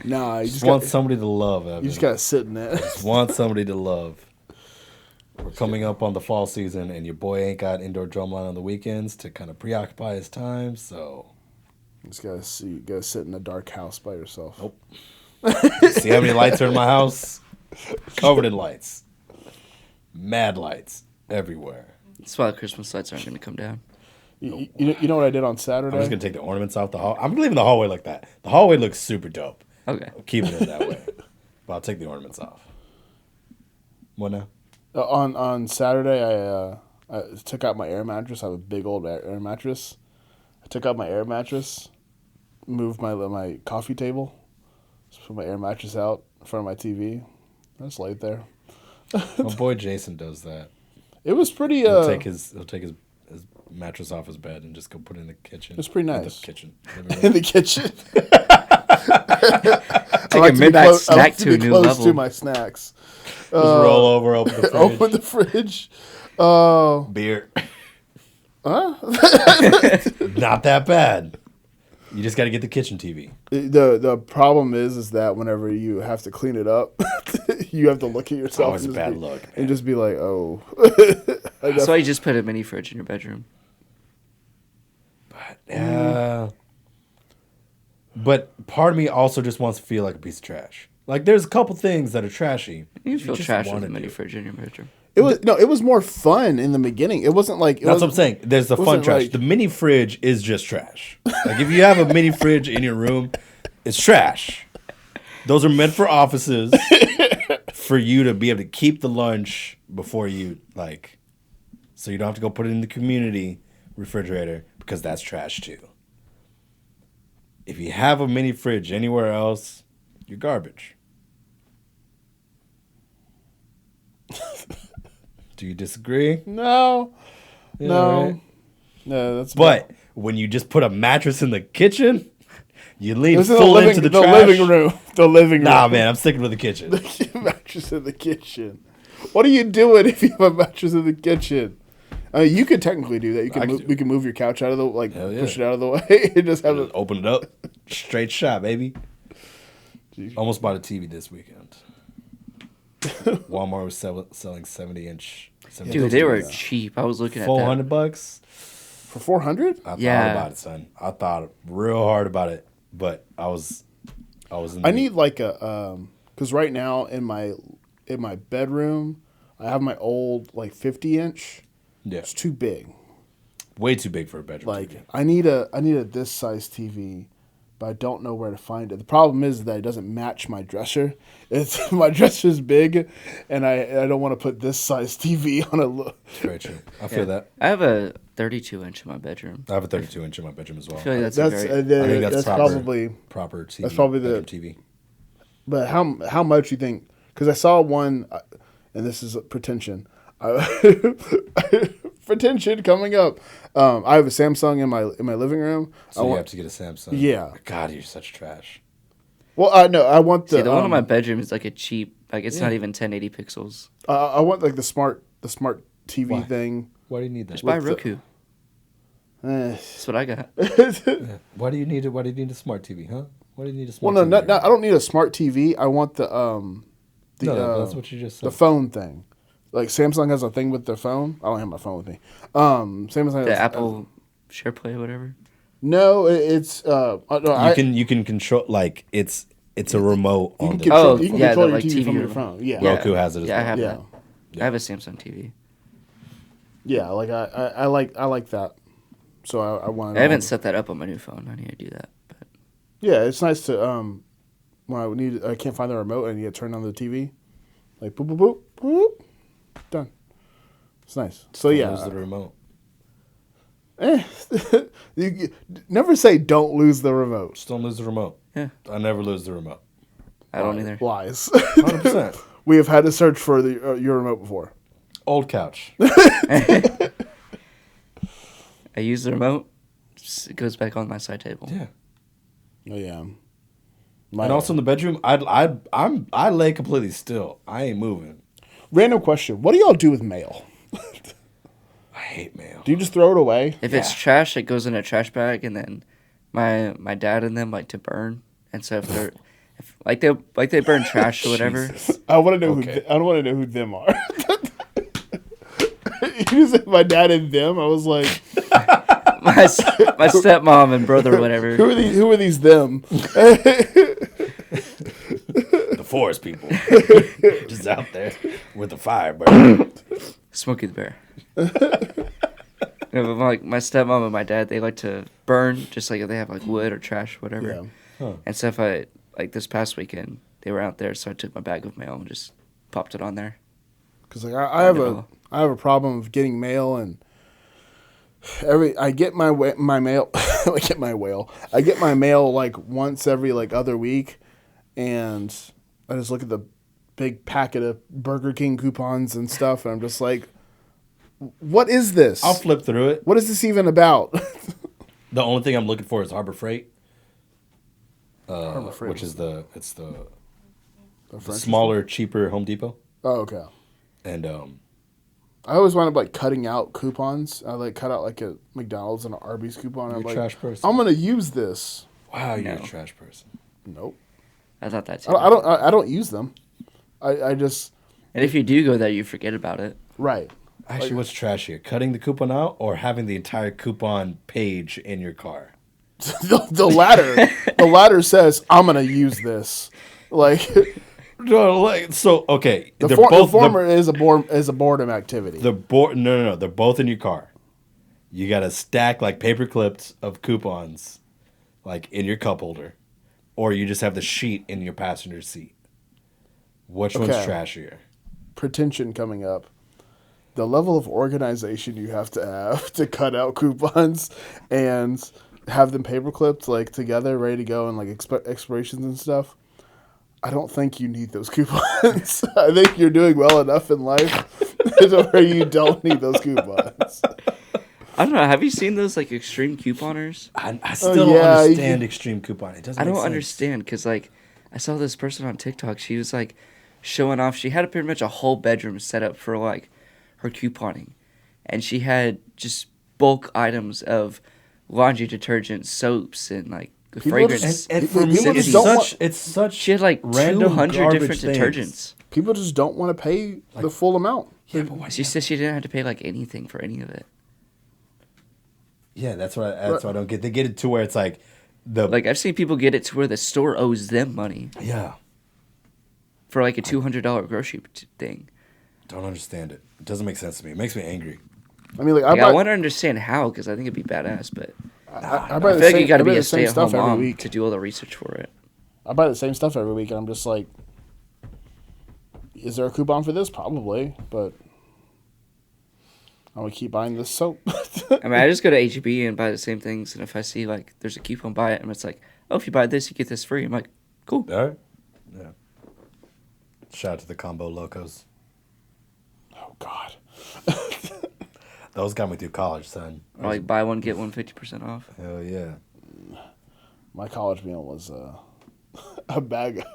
Nah, you Just just want got, somebody to love, Evan. you just gotta sit in it. Just want somebody to love. We're coming up on the fall season, and your boy ain't got indoor drumline on the weekends to kind of preoccupy his time, so... Just gotta sit in a dark house by yourself. Nope. See how many lights are in my house? Covered in lights. Mad lights everywhere. That's why the Christmas lights aren't going to come down. You know what I did on Saturday? I'm just going to take the ornaments off the hall. I'm leaving the hallway like that. The hallway looks super dope. Okay. I'm keeping it that way. But I'll take the ornaments off. What now? On Saturday, I took out my air mattress. I have a big old air mattress. I took out my air mattress, moved my coffee table, just put my air mattress out in front of my TV. I just laid there. My boy Jason does that. It was pretty. He'll take his mattress off his bed and just go put it in the kitchen. It's pretty In nice. the kitchen. In the kitchen. Take a midnight snack to a new close level. to my snacks. Just roll over, open the fridge. Open the fridge. Oh. Beer. Huh? Not that bad. You just got to get the kitchen TV. The problem is that whenever you have to clean it up, you have to look at yourself. Always a bad look, man. And just be like, oh. That's why you just put a mini fridge in your bedroom. But part of me also just wants to feel like a piece of trash. Like, there's a couple things that are trashy. You feel just trash with wanna a mini do it. fridge in your bedroom. It was more fun in the beginning. It wasn't like That's what I'm saying. There's the fun wasn't trash. like- The mini fridge is just trash. Like, if you have a mini fridge in your room, it's trash. Those are meant for offices, for you to be able to keep the lunch before you, like, so you don't have to go put it in the community refrigerator, because that's trash too. If you have a mini fridge anywhere else, you're garbage. Do you disagree? No. Yeah, No. right. No, that's But when you just put a mattress in the kitchen, you lean It was in full into the trash. living room. The living room. Nah, man, I'm sticking with the kitchen. Mattress in the kitchen. What are you doing if you have a mattress in the kitchen? You could technically do that. We can move your couch out of the Hell yeah. push it out of the way and just have Just it. open it up, straight shot, baby. Jeez. Almost bought a TV this weekend. Walmart was selling 70-inch. Dude, they were cheap. I was looking at that. $400. For 400? I Yeah. thought about it, son. I thought real hard about it, but I was in. I need like a because right now in my bedroom I have my old like 50-inch. Yeah, It's too big. way too big for a bedroom. Like TV. I need a this size TV, but I don't know where to find it. The problem is that it doesn't match my dresser. It's my dresser's big, and I don't want to put this size TV on a. Very true. I feel that. I have a 32-inch in my bedroom. I have a 32-inch in my bedroom as well. I feel like that's That's a very... I think that's proper. probably. Proper TV. That's probably bedroom TV. But how much you think? Because I saw one, and this is pretension. Pretension coming up. I have a Samsung in my living room. So you have to get a Samsung. Yeah. God, you're such trash. Well, no, I want the. See, the one in my bedroom is like a cheap... Like, it's not even 1080 pixels. I want like the smart TV Why? thing. Why do you need that? Just buy What's the- Roku. Eh. That's what I got. Why do you need it? Why do you need a smart TV, huh? Why do you need a Well, smart no, TV? I don't need a smart TV. I want the that's what you just said. the phone thing. Like Samsung has a thing with their phone. I don't have my phone with me. Samsung The has, Apple SharePlay or whatever. No, it's no, You can control, like, it's a remote you on can the control, Oh, you can yeah, control the, your like, TV, TV from your remote. phone. Yeah, Roku has it as Yeah, I well. have Yeah. that. I have a Samsung TV. yeah. Like I like that. So I want. I haven't set that up on my new phone. I need to do that. But Yeah, it's nice to when I can't find the remote and you get turned on the TV, like boop boop boop boop, done. It's nice. So yeah, Lose the remote. you never say don't lose the remote. Just don't lose the remote. yeah, I never lose the remote. I don't either. Lies. 100%. We have had to search for your remote before. Old couch. I use the remote. It goes back on my side table. Yeah. Oh yeah. And also in the bedroom, I lay completely still. I ain't moving. Random question: what do y'all do with mail? I hate mail. Do you just throw it away? If it's trash, it goes in a trash bag, and then my dad and them like to burn. And so if they're they burn trash or whatever. Jesus. I want to know Okay. I don't want to know who them are. You said my dad and them. I was like, my stepmom and brother or whatever. who are these them? The forest people. Just out there with the fire burning. Smokey the Bear. But my stepmom and my dad, they like to burn, just like if they have like wood or trash, whatever. Yeah. Huh. And so if I like this past weekend, they were out there, so I took my bag of mail and just popped it on there. Because like I have a problem of getting mail, and I get my mail I get my mail like once every like other week, and I just look at the big packet of Burger King coupons and stuff, and I'm just like, what is this? I'll flip through it. What is this even about? The only thing I'm looking for is Harbor Freight, Harbor Freight which is the French smaller, cheaper Home Depot. Oh, okay. And I always wind up like cutting out coupons. I like cut out like a McDonald's and an Arby's coupon. I'm You're a like, trash person. I'm gonna use this. Wow, you're No. a trash person. Nope. I thought that too. I don't use them. I just And if you do go there, you forget about it. right. Actually, what's trashier, cutting the coupon out or having the entire coupon page in your car? The latter says I'm gonna use this. Like No, like so. Okay, the they're former is a boredom activity. No. They're both in your car. You got a stack like paper clips of coupons, like in your cup holder, or you just have the sheet in your passenger seat. Which one's Okay. trashier? Pretension coming up. The level of organization you have to cut out coupons and have them paper clipped like together, ready to go, and like expirations and stuff. I don't think you need those coupons. I think you're doing well enough in life to where you don't need those coupons. I don't know. Have you seen those like extreme couponers? I still don't yeah, understand extreme coupon. It doesn't. I make don't sense. understand because like I saw this person on TikTok. She was like showing off. She had pretty much a whole bedroom set up for like her couponing, and she had just bulk items of laundry detergent, soaps, and like fragrance. And for me, People it's just don't such. She had like random 200 garbage different things. detergents. People just don't want to pay the full amount. Yeah, but why? She said she didn't have to pay like anything for any of it. Yeah, that's what I don't get. They get it to where it's like the Like I've seen people get it to where the store owes them money yeah. for like a $200 grocery thing. Don't understand it. It doesn't make sense to me. It makes me angry. I mean, like Like, I buy, want to understand how because I think it'd be badass, but I I buy the feel like same, you got to I buy be the a same stay-at-home stuff every mom week. to do all the research for it. I buy the same stuff every week, and I'm just like, is there a coupon for this? Probably, but I'm gonna keep buying this soap. I mean, I just go to HEB and buy the same things, and if I see like there's a coupon, buy it, and it's like, oh, if you buy this, you get this free. I'm like, cool. All right. Yeah. Shout out to the combo locos. Oh God. Those got me through college, son. Or like buy one get one 50% off. Hell yeah. My college meal was a bag of.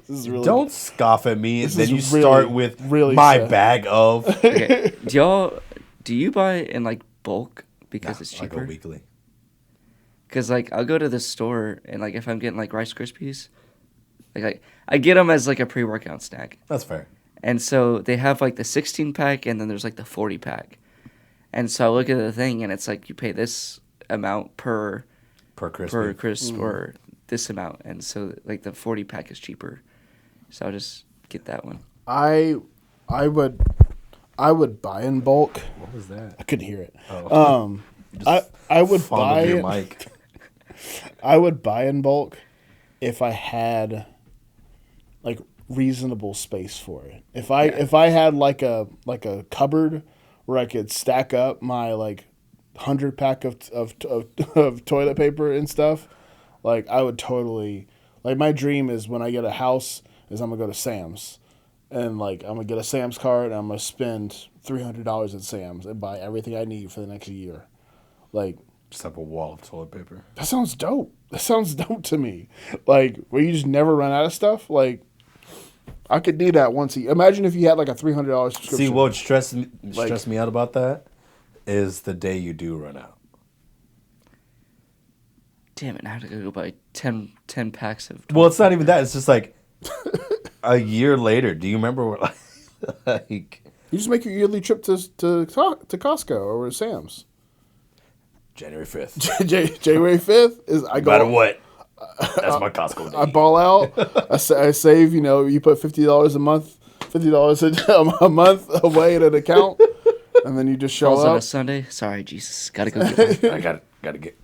This is really, Don't scoff at me and This then is you really, start with really my sad. bag of. Okay. Do you buy in like bulk because it's I go cheaper? weekly. Because like I'll go to the store and like if I'm getting like Rice Krispies, like I get them as like a pre-workout snack. That's fair. And so they have like the 16 pack and then there's like the 40 pack. And so I look at the thing and it's like you pay this amount per Per crispy. or this amount. And so like the 40 pack is cheaper. So I'll just get that one. I would buy in bulk. What was that? I couldn't hear it. Oh. I would Fondled buy your it. mic. I would buy in bulk if I had like reasonable space for it. If I had like a cupboard where I could stack up my like 100 pack of toilet paper and stuff, like I would totally like my dream is when I get a house is I'm gonna go to Sam's and like I'm gonna get a Sam's card and I'm gonna spend $300 at Sam's and buy everything I need for the next year. Like Just have a wall of toilet paper. that sounds dope. That sounds dope to me. Like where you just never run out of stuff. Like I could do that once a year. Imagine if you had like a $300 subscription. See, what stressed me out about that is the day you do run out. Damn it, I have to go buy 10 packs of Well, it's not even that. It's just like a year later. Do you remember what, like You just make your yearly trip to Costco or Sam's. January 5th? January 5th is I go. No matter what. That's my Costco day. I ball out. I save. You know, you put $50 a month, $50 a month away in an account, and then you just show Falls on up. a Sunday. Sorry, Jesus. Gotta go get one. I got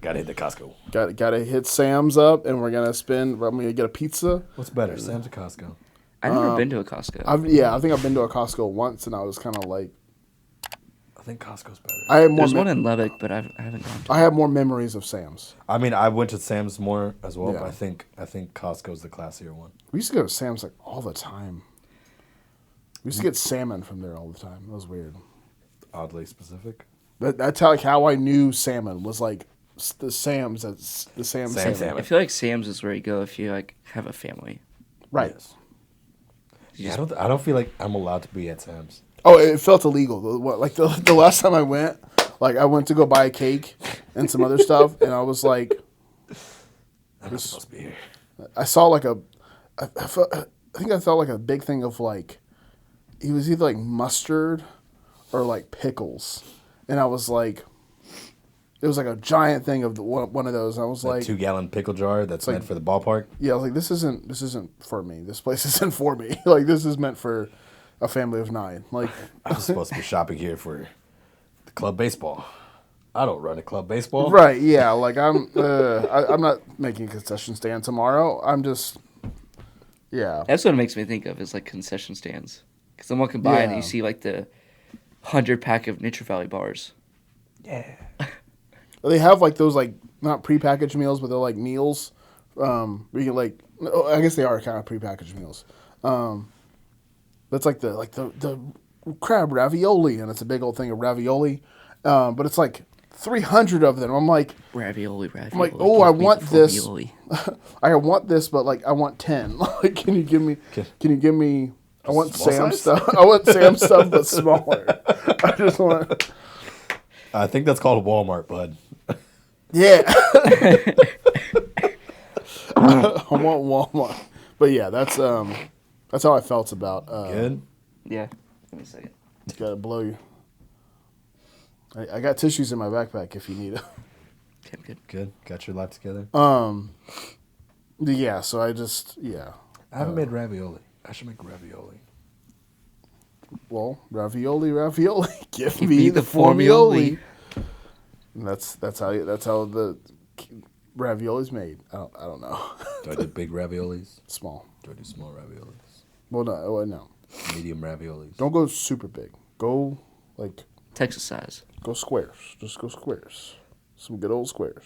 Gotta hit the Costco. Gotta hit Sam's up, and we're gonna spend. I'm gonna get a pizza. What's better, Sam's or Costco? I've never been to a Costco. I think I've been to a Costco once, and I was kind of like, I think Costco's better. I had more. There's one in Lubbock, but I haven't gone to. I have more memories of Sam's. I mean, I went to Sam's more as well, Yeah. but I think Costco's the classier one. We used to go to Sam's like all the time. We used to get salmon from there all the time. That was weird. Oddly specific. That's how I knew salmon was like the Sam's. That's the Sam's Sam salmon. I feel like Sam's is where you go if you like have a family. Right. Yes. Yeah, I don't feel like I'm allowed to be at Sam's. Oh, it felt illegal. Like the last time I went, like I went to go buy a cake and some other stuff, and I was like, I'm not supposed to be here. I saw like I think I felt like a big thing of like, it was either like mustard or like pickles, and I was like, it was like a giant thing of one of those. And I was That like, 2-gallon pickle jar that's meant for the ballpark. yeah, I was like, this isn't for me. This place isn't for me. Like this is meant for a family of 9. Like I was supposed to be shopping here for the club baseball. I don't run a club baseball. right, yeah. Like I'm not making a concession stand tomorrow. I'm just, yeah. That's what it makes me think of is like concession stands. Because I'm walking by and Yeah. you see like the 100-pack of Nature Valley bars. Yeah. They have like those like not prepackaged meals, but they're like meals. Where you can like, I guess they are kind of prepackaged meals. That's like the crab ravioli, and it's a big old thing of ravioli. But it's like 300 of them. I'm like, Ravioli. I'm like, oh, I Give me want the this. ravioli. I want this, but like I want 10. Like, can you give me? I want Small Sam size? stuff. I want Sam stuff, but smaller. I just want. I think that's called a Walmart, bud. Yeah. I want Walmart. But yeah, that's how I felt about. Good. Yeah. Give me a second. Gotta blow you. I got tissues in my backpack if you need it. Okay, I'm good. Good. Got your life together. Yeah, so I just I haven't made ravioli. I should make ravioli. Well, ravioli. Give me the formioli. And that's how the ravioli's made. I don't know. Do I do big raviolis? Small. Do I do small raviolis? Well, no. Medium raviolis. Don't go super big. Go like Texas size. go squares. Just go squares. Some good old squares.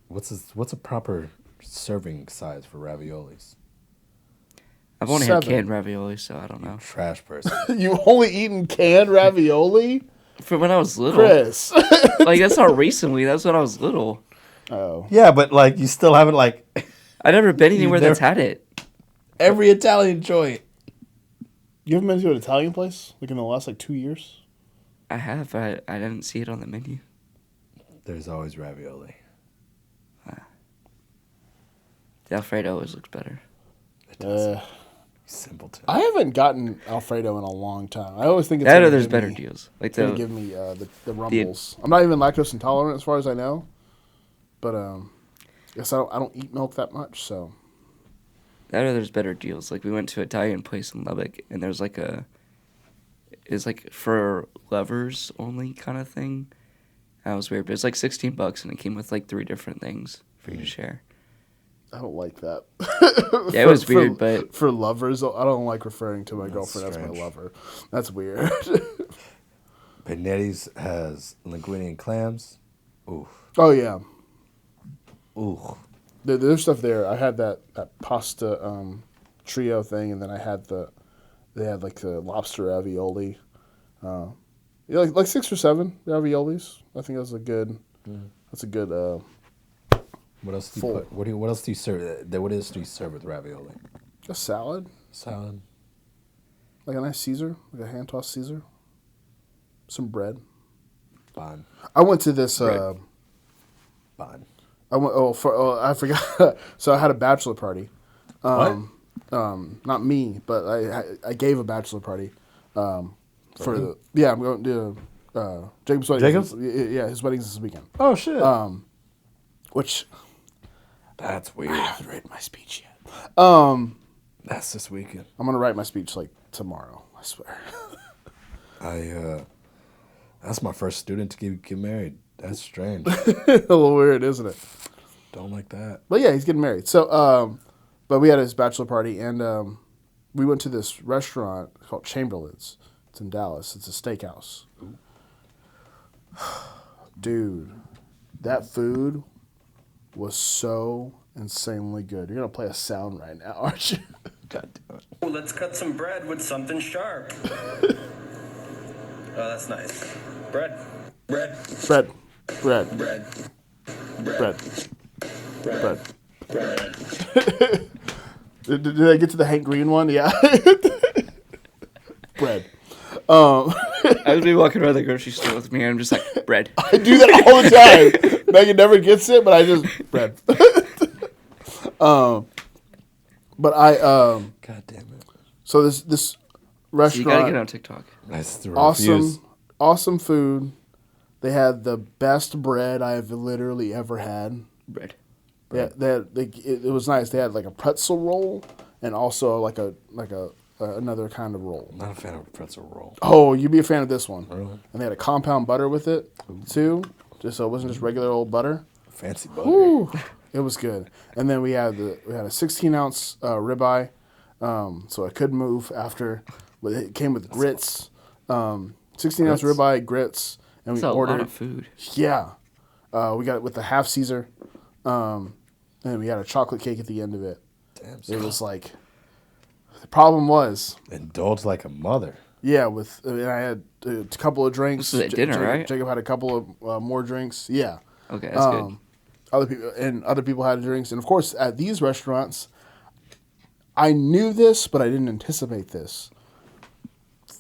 What's a proper serving size for raviolis? I've only had 7. canned ravioli, so I don't know. Trash person. You've only eaten canned ravioli, From when I was little. Chris. Like, that's not recently. That's when I was little. Oh, Yeah, but like you still haven't like I've never been anywhere never- that's had it. every Italian joint. you haven't been to an Italian place like in the last like 2 years? I have. I didn't see it on the menu. There's always ravioli. The Alfredo always looks better. It does. Simpleton. I haven't gotten Alfredo in a long time. I always think it's That gonna or there's give better me- deals. Like It's gonna the give me the rumbles. I'm not even lactose intolerant as far as I know, but guess I don't eat milk that much. So that or there's better deals. Like we went to an Italian place in Lubbock, and there's like it's like for lovers only kind of thing. That was weird, but it's like $16, and it came with like 3 different things for you to share. I don't like that. Yeah, it was weird, but for lovers, I don't like referring to my That's girlfriend as strange. my lover. That's weird. Panetti's has linguine and clams. Ooh. Oh yeah, Ooh. there's stuff there. I had that pasta trio thing, and then they had like the lobster ravioli. Yeah, like 6 or 7 raviolis. I think that's a good. That's a good. What else do you Full. put? What else do you serve? What else do you serve with ravioli? A salad, Salad. like a nice Caesar, like a hand tossed Caesar. Some bread. Fine. I went to this. Bread. Fine. I forgot. So I had a bachelor party. What? Not me, but I gave a bachelor party. I'm going to Jacob's wedding. Jacob's? Yeah, his wedding's this weekend. Oh shit. Which That's weird. I haven't written my speech yet. That's this weekend. I'm gonna write my speech like tomorrow. I swear. That's my first student to get married. That's strange. A little weird, isn't it? Don't like that. But yeah, he's getting married. So, but we had his bachelor party, and we went to this restaurant called Chamberlain's. It's in Dallas. It's a steakhouse. Dude, that food was so insanely good. You're gonna play a sound right now, aren't you? God damn it. Oh, let's cut some bread with something sharp. Oh, that's nice. Bread. Bread. Did I get to the Hank Green one? Yeah. Bread. I would be walking around the grocery store with me, and I'm just like, bread. I do that all the time. Megan never gets it, but I just bread. But I God damn it. so this restaurant. You gotta get on TikTok. Nice to Awesome, awesome food. They had the best bread I've literally ever had. Bread. Yeah, it was nice. They had like a pretzel roll and also like another kind of roll. I'm not a fan of a pretzel roll. Oh, you'd be a fan of this one. Really? And they had a compound butter with it too, just so it wasn't just regular old butter. Fancy butter. Ooh, it was good. And then we had a 16-ounce ribeye, so I could move after. But it came with grits, 16-ounce ribeye, grits, and we That's a ordered. lot of food. Yeah, we got it with the half Caesar, and we had a chocolate cake at the end of it. Damn. It was like the problem was. Indulge like a mother. Yeah, and I had a couple of drinks. This is at dinner, right? Jacob had a couple of more drinks. Yeah. Okay, that's good. Other people had drinks, and of course at these restaurants, I knew this, but I didn't anticipate this.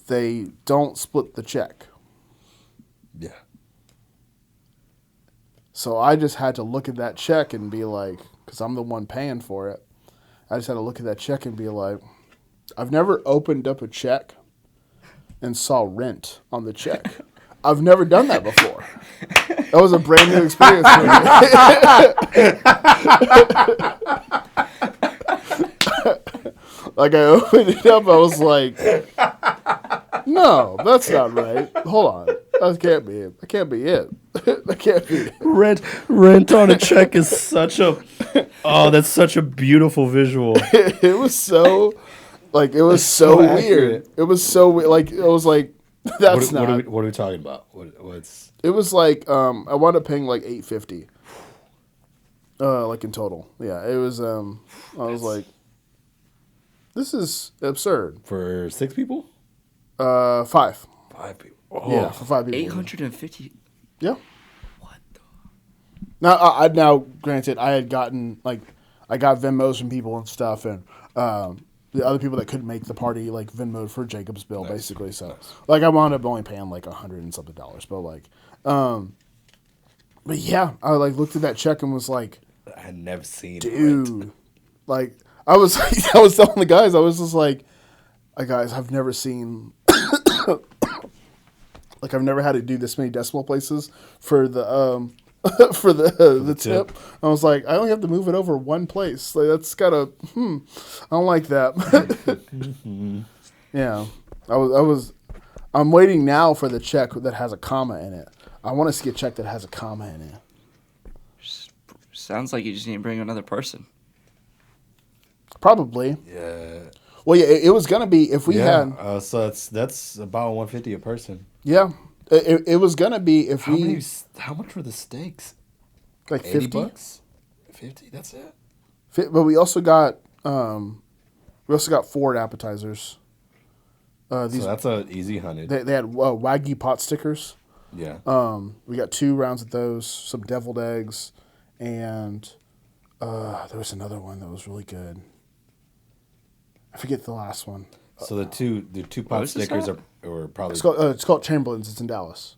They don't split the check, Yeah. so I just had to look at that check and be like, because I'm the one paying for it. I just had to look at that check and be like, I've never opened up a check and saw rent on the check. I've never done that before. That was a brand new experience for me. Like I opened it up, I was like, no, that's not right. Hold on. That can't be it. That can't be it. That can't be it. Rent on a check is such a that's such a beautiful visual. It was so like it was so weird. accurate. It was so weird. Like it was like that's What not. are we talking about? What's It was like I wound up paying like $8.50. Like in total. Yeah, it was I was like, this is absurd. for 6 people? 5. 5 people. Oh. Yeah, for 5 people. 850. Yeah. What the? Now granted, I had gotten like I got Venmos from people and stuff, and the other people that couldn't make the party like Venmoed for Jacob's bill basically. So like I wound up only paying like $100 and something, but like, but yeah, I like looked at that check and was like, I had never seen dude, rent. like I was I was telling the guys, I was just like, guys, I've never seen. Like I've never had to do this many decimal places for the for the tip. I was like, I only have to move it over one place. Like that's gotta. I don't like that. Yeah, I'm waiting now for the check that has a comma in it. I want to see a check that has a comma in it. Sounds like you just need to bring another person. Probably. Yeah. Well, yeah, it was gonna be if we had. So that's about $150 a person. Yeah, it was gonna be if How much were the steaks? like 80 $50. bucks? 50, that's it? But we also got 4 appetizers. So that's an easy 100. They had Wagyu pot stickers. Yeah. We got 2 rounds of those, some deviled eggs, and there was another one that was really good. I forget the last one. So the two pot is this stickers at? are probably It's called Chamberlain's. It's in Dallas.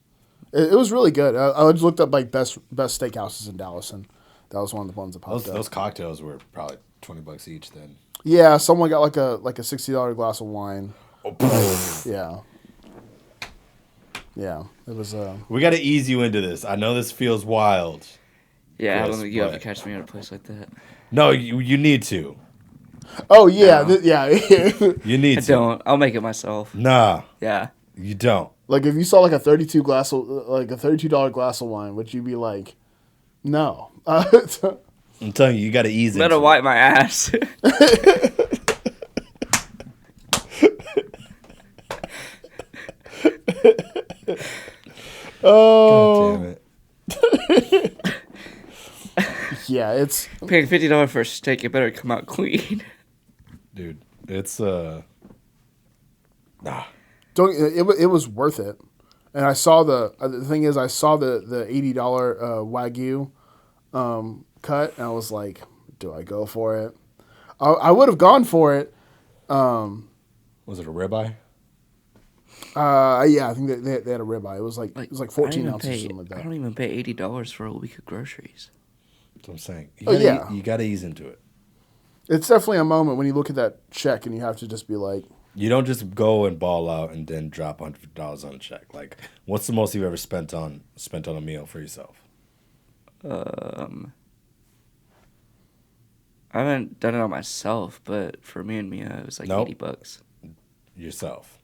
It was really good. I just looked up like best steakhouses in Dallas, and that was one of the ones that popped up. those cocktails were probably $20 each then. Yeah, someone got like a $60 glass of wine. Yeah. Yeah, it was. We got to ease you into this. I know this feels wild. Yeah, I Yes, don't think you have to but- catch me at a place like that. No, you need to. Oh yeah, No. yeah. You need I to. don't. I'll make it myself. Nah, Yeah. you don't. Like if you saw like a $32 glass of wine, would you be like, no? I'm telling you, you got to ease Better into wipe my ass. Oh, God damn it. yeah, it's Paying $50 for a steak, it better come out clean. Dude, it's don't. It was worth it, and I saw the thing is I saw the $80 Wagyu cut, and I was like, do I go for it? I would have gone for it. Was it a ribeye? Yeah, I think they had a ribeye. It was like 14 ounces or something like I that. don't even pay $80 for a week of groceries. That's what I'm saying. You got to ease into it. It's definitely a moment when you look at that check and you have to just be like, You don't just go and ball out and then drop $100 on a check. Like, what's the most you've ever spent on a meal for yourself? I haven't done it on myself, but for me and Mia, it was like Nope. $80. Yourself.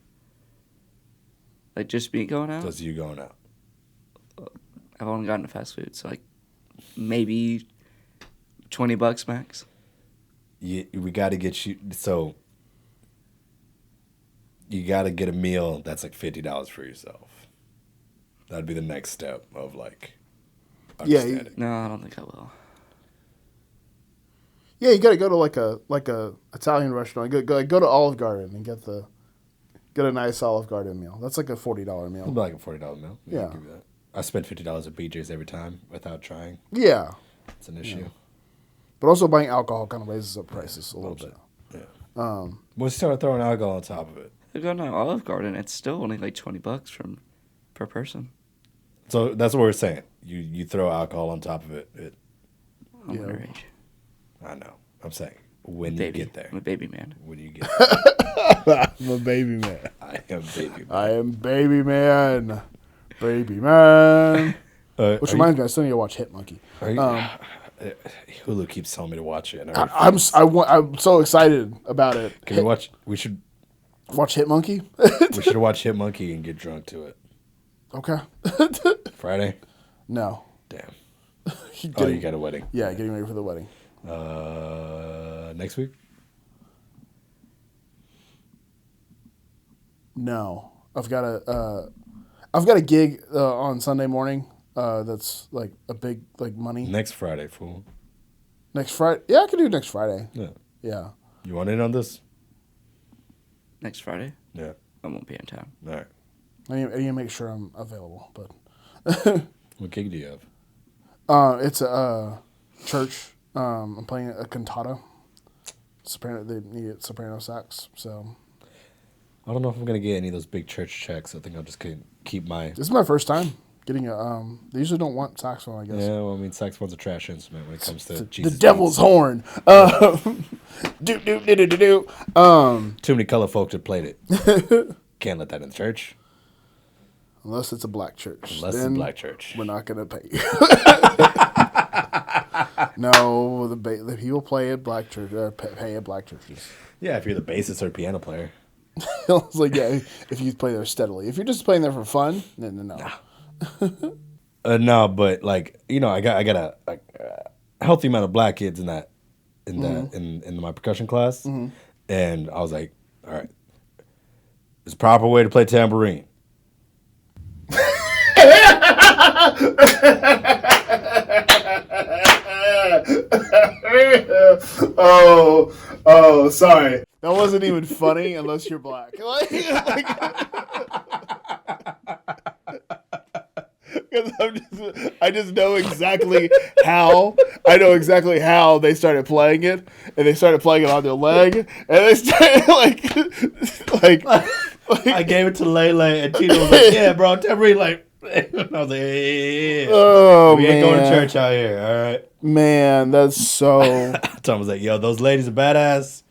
Like just me going out. Just you going out. I've only gotten to fast food, so like maybe $20 max. We got to get you. So you got to get a meal that's like $50 for yourself. That'd be the next step of like. Yeah, understanding. No, I don't think I will. yeah, you got to go to like a Italian restaurant. Go to Olive Garden and get a nice Olive Garden meal. That's like a $40 It'd meal. be like a $40 meal. Yeah. I'll give you that. I spend $50 at BJ's every time without trying. Yeah, It's an issue. but also buying alcohol kind of raises up prices a little bit. Yeah. We'll start throwing alcohol on top of it. If you go to Olive Garden, it's still only like $20 per person. So that's what we're saying. You throw alcohol on top of it. I'm Yeah. underage. I know. I'm saying when Baby. you get there. I'm a baby man. When you get there. I'm a baby man. I am baby. I am baby man. Baby man. Which reminds me, I still need to watch Hit Monkey. Hulu keeps telling me to watch it. And I'm so excited about it. Can we watch? We should Watch Hit Monkey? watch Hit Monkey and get drunk to it. Okay. Friday. No. Damn. Getting- Oh, you got a wedding. Yeah, getting ready for the wedding. Next week. No, I've got a gig on Sunday morning. That's like a big like money. Next Friday, fool. Next Friday? Yeah, I can do next Friday. Yeah. Yeah. You want in on this? Next Friday, Yeah. I won't be in town. All right. I need to make sure I'm available, but What gig do you have? it's a church. I'm playing a cantata. Soprano. They need soprano sax. So I don't know if I'm gonna get any of those big church checks. I think I'll just keep my. this is my first time getting a. They usually don't want saxophone, I guess. Yeah, well, I mean, saxophone's a trash instrument when it comes to The Jesus. devil's horn. Do do do do do do. Too many color folk that played it. Can't let that in the church. Unless it's a black church. Unless it's a Then black church. We're not gonna pay you. No, the people play at black church or pay at black churches. Yeah, if you're the bassist or piano player. I was like, yeah, if you play there steadily. If you're just playing there for fun, then no. No, but like I got a healthy amount of black kids in that in my percussion class, and I was like, all right, there's a proper way to play tambourine. Oh, sorry. That wasn't even funny unless you're black. I just know exactly how. I know exactly how they started playing it, and they started playing it on their leg, and they started like I gave it to Lele, and Tito was like, "Yeah, bro, tambourine." Like, I was like, "Yeah, oh we man, ain't going to church out here, all right." Man, that's so. Tom was like, "Yo, those ladies are badass.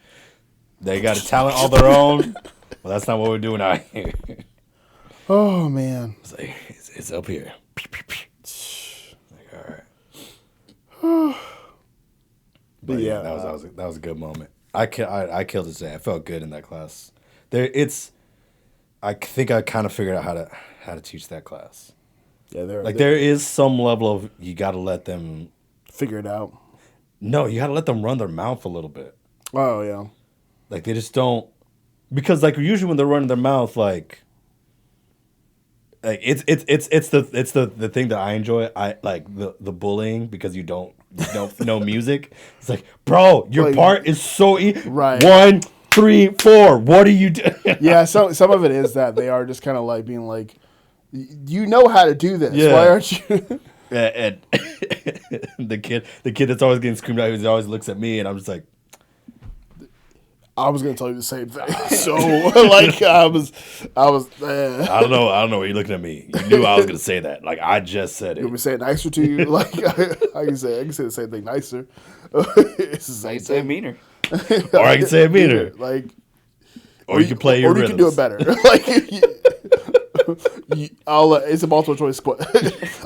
They got a talent all their own. Well, that's not what we're doing out here." Oh man. It's like, it's up here. Like, all right. But yeah, that was a good moment. I killed it today. I felt good in that class. I think I kind of figured out how to teach that class. Yeah, There is some level of you got to let them. figure it out. No, you got to let them run their mouth a little bit. Oh yeah. Like they just don't, because like usually when they're running their mouth, like it's the thing that I enjoy. I like the bullying because you don't know music. It's like, bro, your Like, part is so right. 1, 3, 4. What are you doing? Yeah, some of it is that they are just kind of like being like, you know how to do this. Yeah. Why aren't you? And the kid that's always getting screamed at, he always looks at me, and I'm just like, I was gonna tell you the same thing. So like I was. I don't know why you're looking at me. You knew I was gonna say that. Like I just said You want me it. to say it nicer to you? Like I can say the same thing nicer. It's the same I'd say thing. meaner. Or I can say it meaner. Like, Or you can play your or you can do it rhythms. better. Like, it's a multiple choice quiz.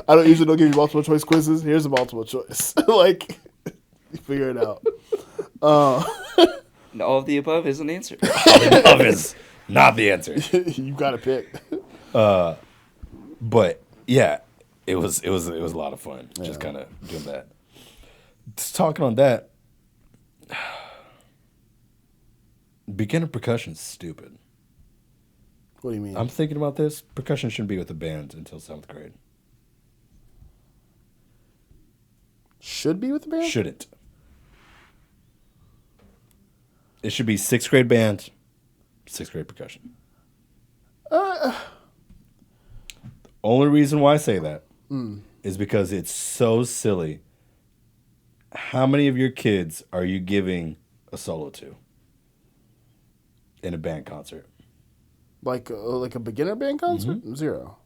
I don't usually give you multiple choice quizzes. Here's a multiple choice. Like, figure it out. All of the above is an answer. Love is not the answer. You got to pick. But yeah, it was a lot of fun. Just kind of doing that. Just talking on that. Beginner percussion is stupid. What do you mean? I'm thinking about this. Percussion shouldn't be with the band until 7th grade. Should be with the band? Shouldn't. It should be 6th grade band, 6th grade percussion. Only reason why I say that is because it's so silly. How many of your kids are you giving a solo to in a band concert? Like a beginner band concert? Mm-hmm. 0.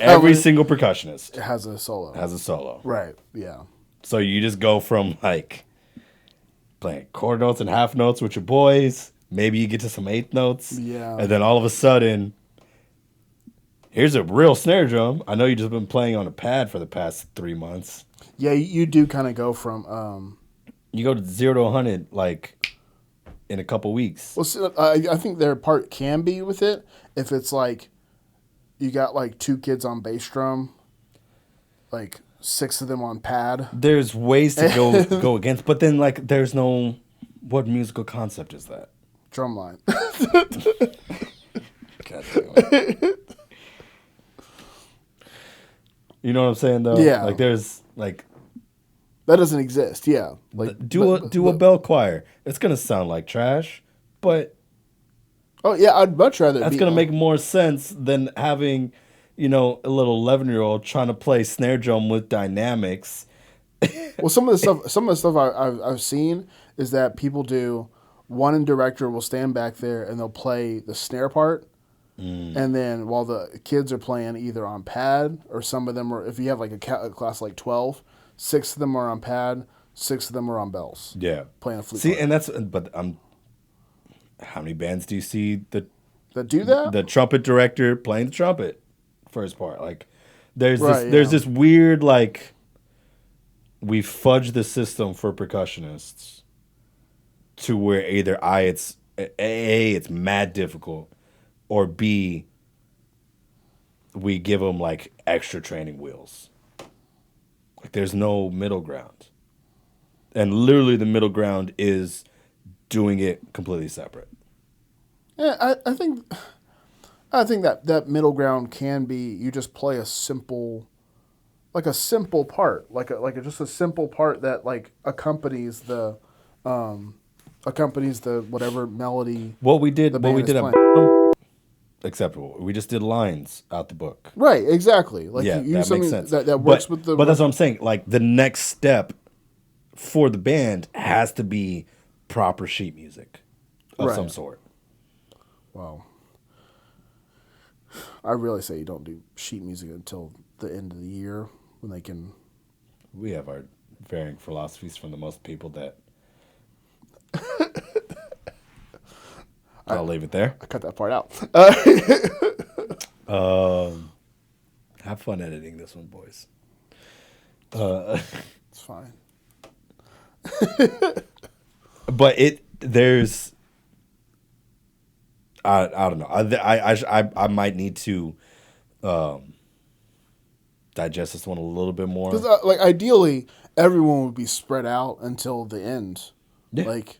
Every single percussionist It has a solo. has a solo. Right. Yeah. So you just go from like playing quarter notes and half notes with your boys. Maybe you get to some eighth notes. Yeah. And then all of a sudden, here's a real snare drum. I know you've just been playing on a pad for the past 3 months. Yeah, you do kind of go from. You go to 0 to 100 like in a couple weeks. Well, see, I think their part can be with it if it's like you got like 2 kids on bass drum, like 6 of them on pad. There's ways to go against, but then like there's no. What musical concept is that? Drumline. God damn it. You know what I'm saying though? Yeah. Like there's like That doesn't exist. Yeah. Like do a bell choir. It's gonna sound like trash, but Oh yeah, I'd much rather. that's gonna make more sense than having, a little 11-year-old trying to play snare drum with dynamics. Well, some of the stuff I've seen is that people do. One director will stand back there and they'll play the snare part, and then while the kids are playing either on pad or some of them are. If you have like a class like 12, 6 of them are on pad, 6 of them are on bells. Yeah, Playing a flute. See, part. and how many bands do you see That do that. the trumpet director playing the trumpet first part? Like, there's Right, there's yeah. this weird like we fudge the system for percussionists to where either it's mad difficult, or B, we give them like extra training wheels. Like there's no middle ground, and literally the middle ground is doing it completely separate. Yeah, I think that middle ground can be you just play a simple part, just a simple part that like accompanies the whatever melody. What we did The band is at playing. acceptable. We just did lines out the book. Right, exactly. Like Yeah, you that use something makes sense. that works but, with the. But that's what I'm saying. Like the next step for the band has to be proper sheet music of Right. some sort. Wow. I really say you don't do sheet music until the end of the year when they can. We have our varying philosophies from the most people that. I'll leave it there. I cut that part out. Have fun editing this one, boys. It's fine. But I don't know. I might need to digest this one a little bit more. Because like ideally, everyone would be spread out until the end. Yeah. Like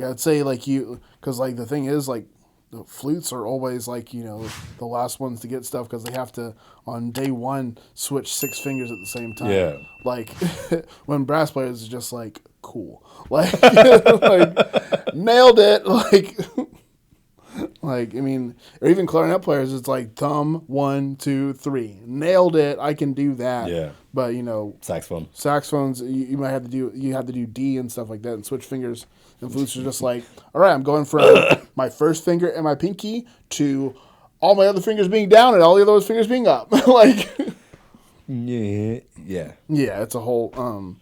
I'd say like you, because like the thing is like the flutes are always like the last ones to get stuff because they have to on day one switch 6 fingers at the same time. Yeah. Like when brass players is just like cool, like like nailed it, like. Like, I mean, or even clarinet players, it's like thumb, 1, 2, 3. Nailed it. I can do that. Yeah. But, saxophones, you might have to do D and stuff like that and switch fingers. And flutes are just like, all right, I'm going from my first finger and my pinky to all my other fingers being down and all the other fingers being up. Like, yeah. yeah, it's a whole,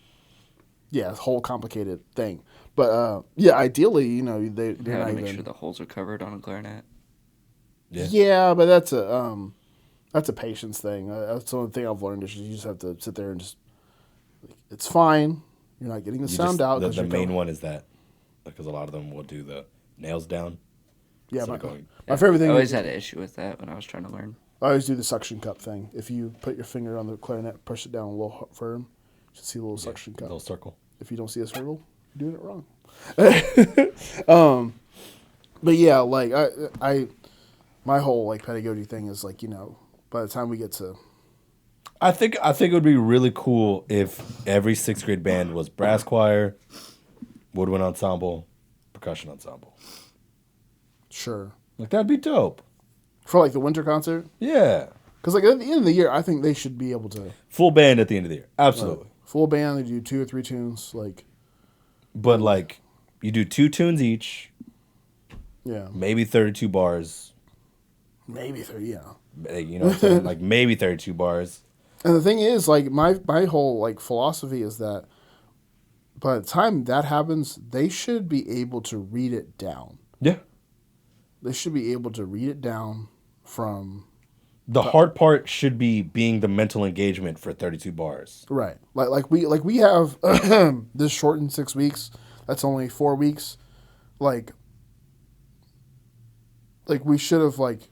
it's a whole complicated thing. But ideally, they're You not gotta even. make sure the holes are covered on a clarinet. Yeah. Yeah, but that's a patience thing. That's the only thing I've learned is you just have to sit there and just. It's fine. You're not getting the sound out. The main one is that because a lot of them will do the nails down. Yeah, my favorite thing. I always had an issue with that when I was trying to learn. I always do the suction cup thing. If you put your finger on the clarinet, push it down a little firm, you should see a little suction cup. Little circle. If you don't see a circle, you're doing it wrong. But yeah, like I my whole like pedagogy thing is like by the time we get to I think it would be really cool if every 6th grade band was brass choir, woodwind ensemble, percussion ensemble. Sure. Like that'd be dope. For like the winter concert, Yeah. because like at the end of the year, I think they should be able to Full band at the end of the year. Absolutely. full band. They do 2 or 3 tunes, like But like you do 2 tunes each, yeah, maybe 32 bars. maybe 30. Yeah. You know what I'm saying? Like maybe 32 bars. And the thing is, like my whole like philosophy is that by the time that happens, they should be able to read it down. Yeah. They should be able to read it down from The hard part should be being the mental engagement for 32 bars. right. Like we have this shortened 6 weeks. That's only 4 weeks. Like we should have like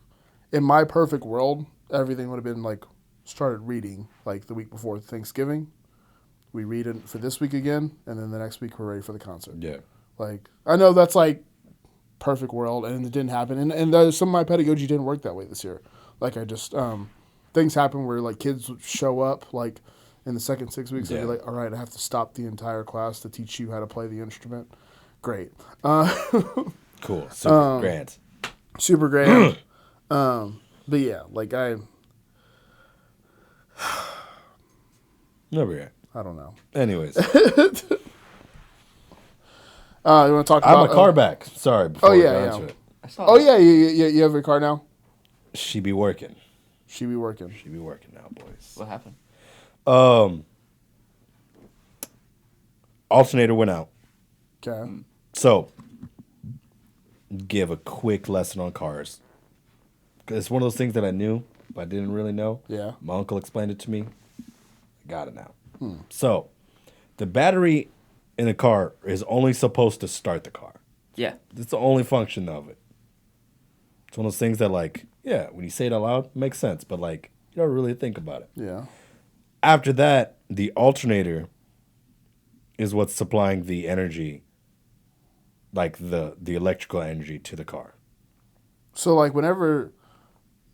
in my perfect world, everything would have been like started reading like the week before Thanksgiving. We read it for this week again, and then the next week we're ready for the concert. Yeah. Like I know that's like perfect world, and it didn't happen. And some of my pedagogy didn't work that way this year. Like I just things happen where like kids would show up like in the second 6 weeks and be like, all right, I have to stop the entire class to teach you how to play the instrument. Great. Cool. Super grand. Super great. But yeah, like No regret. I don't know. Anyways. You want to talk I about have my car back. Sorry. Before we yeah, go yeah. into it. I saw Oh that. yeah, you have your car now? She be working. She be working. She be working now, boys. What happened? Alternator went out. Okay. So, give a quick lesson on cars. 'Cause it's one of those things that I knew, but I didn't really know. Yeah. My uncle explained it to me. I got it now. So, the battery in a car is only supposed to start the car. Yeah. It's the only function of it. It's one of those things that, like, yeah, when you say it out loud, it makes sense, but, like, you don't really think about it. Yeah. After that, the alternator is what's supplying the energy, like the electrical energy to the car. So like whenever,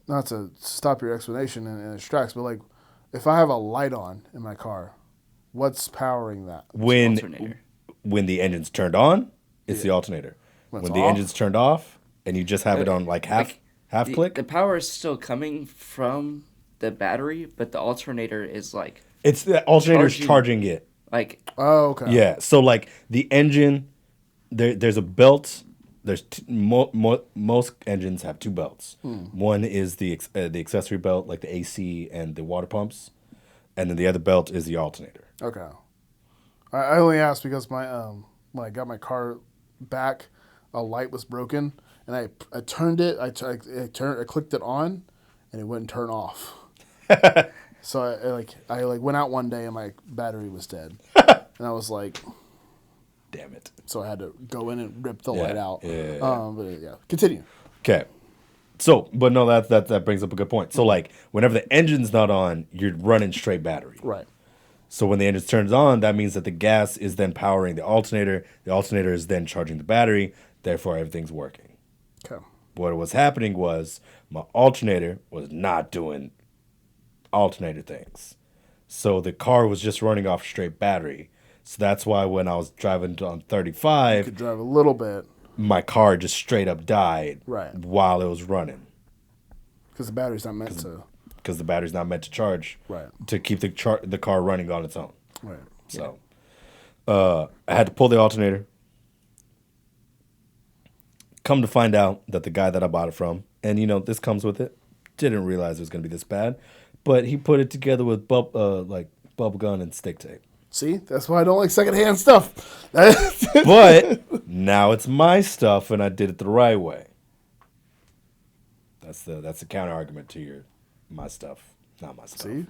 not to stop your explanation and it distracts, but like if I have a light on in my car, what's powering that? Alternator. When the engine's turned on, it's the alternator. When When it's the off? engine's turned off and you just have it on like half click, The power is still coming from the battery, but the alternator is like it's the alternator's charging it. like Oh, okay. Yeah. So like the engine, there's a belt. There's most engines have 2 belts. One is the accessory belt, like the AC and the water pumps, and then the other belt is the alternator. Okay. I only asked because my when I got my car back, a light was broken, and I turned it. I clicked it on, and it wouldn't turn off. So I went out one day and my battery was dead, and I was like, Damn it. so I had to go in and rip the light out. Yeah. But yeah, continue. Okay. So, but no, that brings up a good point. So, like, whenever the engine's not on, you're running straight battery. Right. So when the engine turns on, that means that the gas is then powering the alternator. The alternator is then charging the battery. Therefore, everything's working. Okay. What was happening was my alternator was not doing alternator things. So the car was just running off straight battery. So that's why when I was driving on You 35, could drive a little bit my car just straight up died Right. while it was running. because the battery's not meant to. Because the battery's not meant to charge Right. to keep the car running on its own. Right. So I had to pull the alternator. Come to find out that the guy that I bought it from, and this comes with it, didn't realize it was going to be this bad, but he put it together with bubble gun and stick tape. See, that's why I don't like secondhand stuff. But now it's my stuff, and I did it the right way. That's the counter argument to my stuff, not my stuff. See,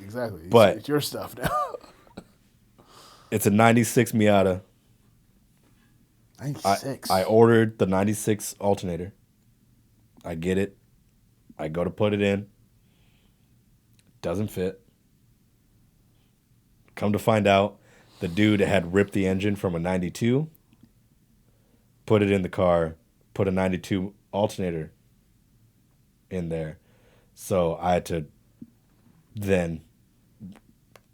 exactly. But- it's your stuff now. It's a 96 Miata. 96. I ordered the 96 alternator. I get it. I go to put it in. Doesn't fit. Come to find out, the dude had ripped the engine from a 92, put it in the car, put a 92 alternator in there. So I had to then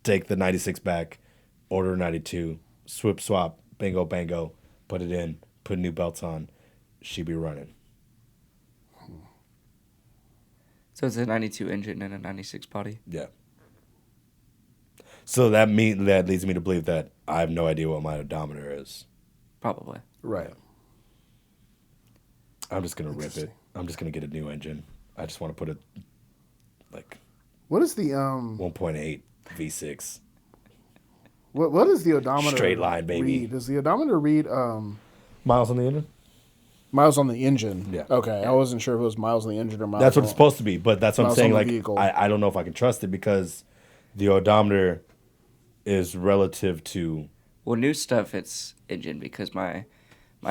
take the 96 back, order a 92, swap, bingo, bango, put it in, put new belts on, she be running. So it's a 92 engine and a 96 body. Yeah. So that leads me to believe that I have no idea what my odometer is. Probably. Right. I'm just gonna rip it. I'm just gonna get a new engine. I just want to put it like What is the 1.8 V6. what is the odometer? Straight line, baby. Read? Does the odometer read Miles on the engine? miles on the engine? Yeah. Okay, I wasn't sure if it was miles on the engine or miles. That's what it's on- supposed to be, but that's what I'm Miles saying. on the Like, vehicle. I don't know if I can trust it because the odometer is relative to. Well, new stuff, it's engine because my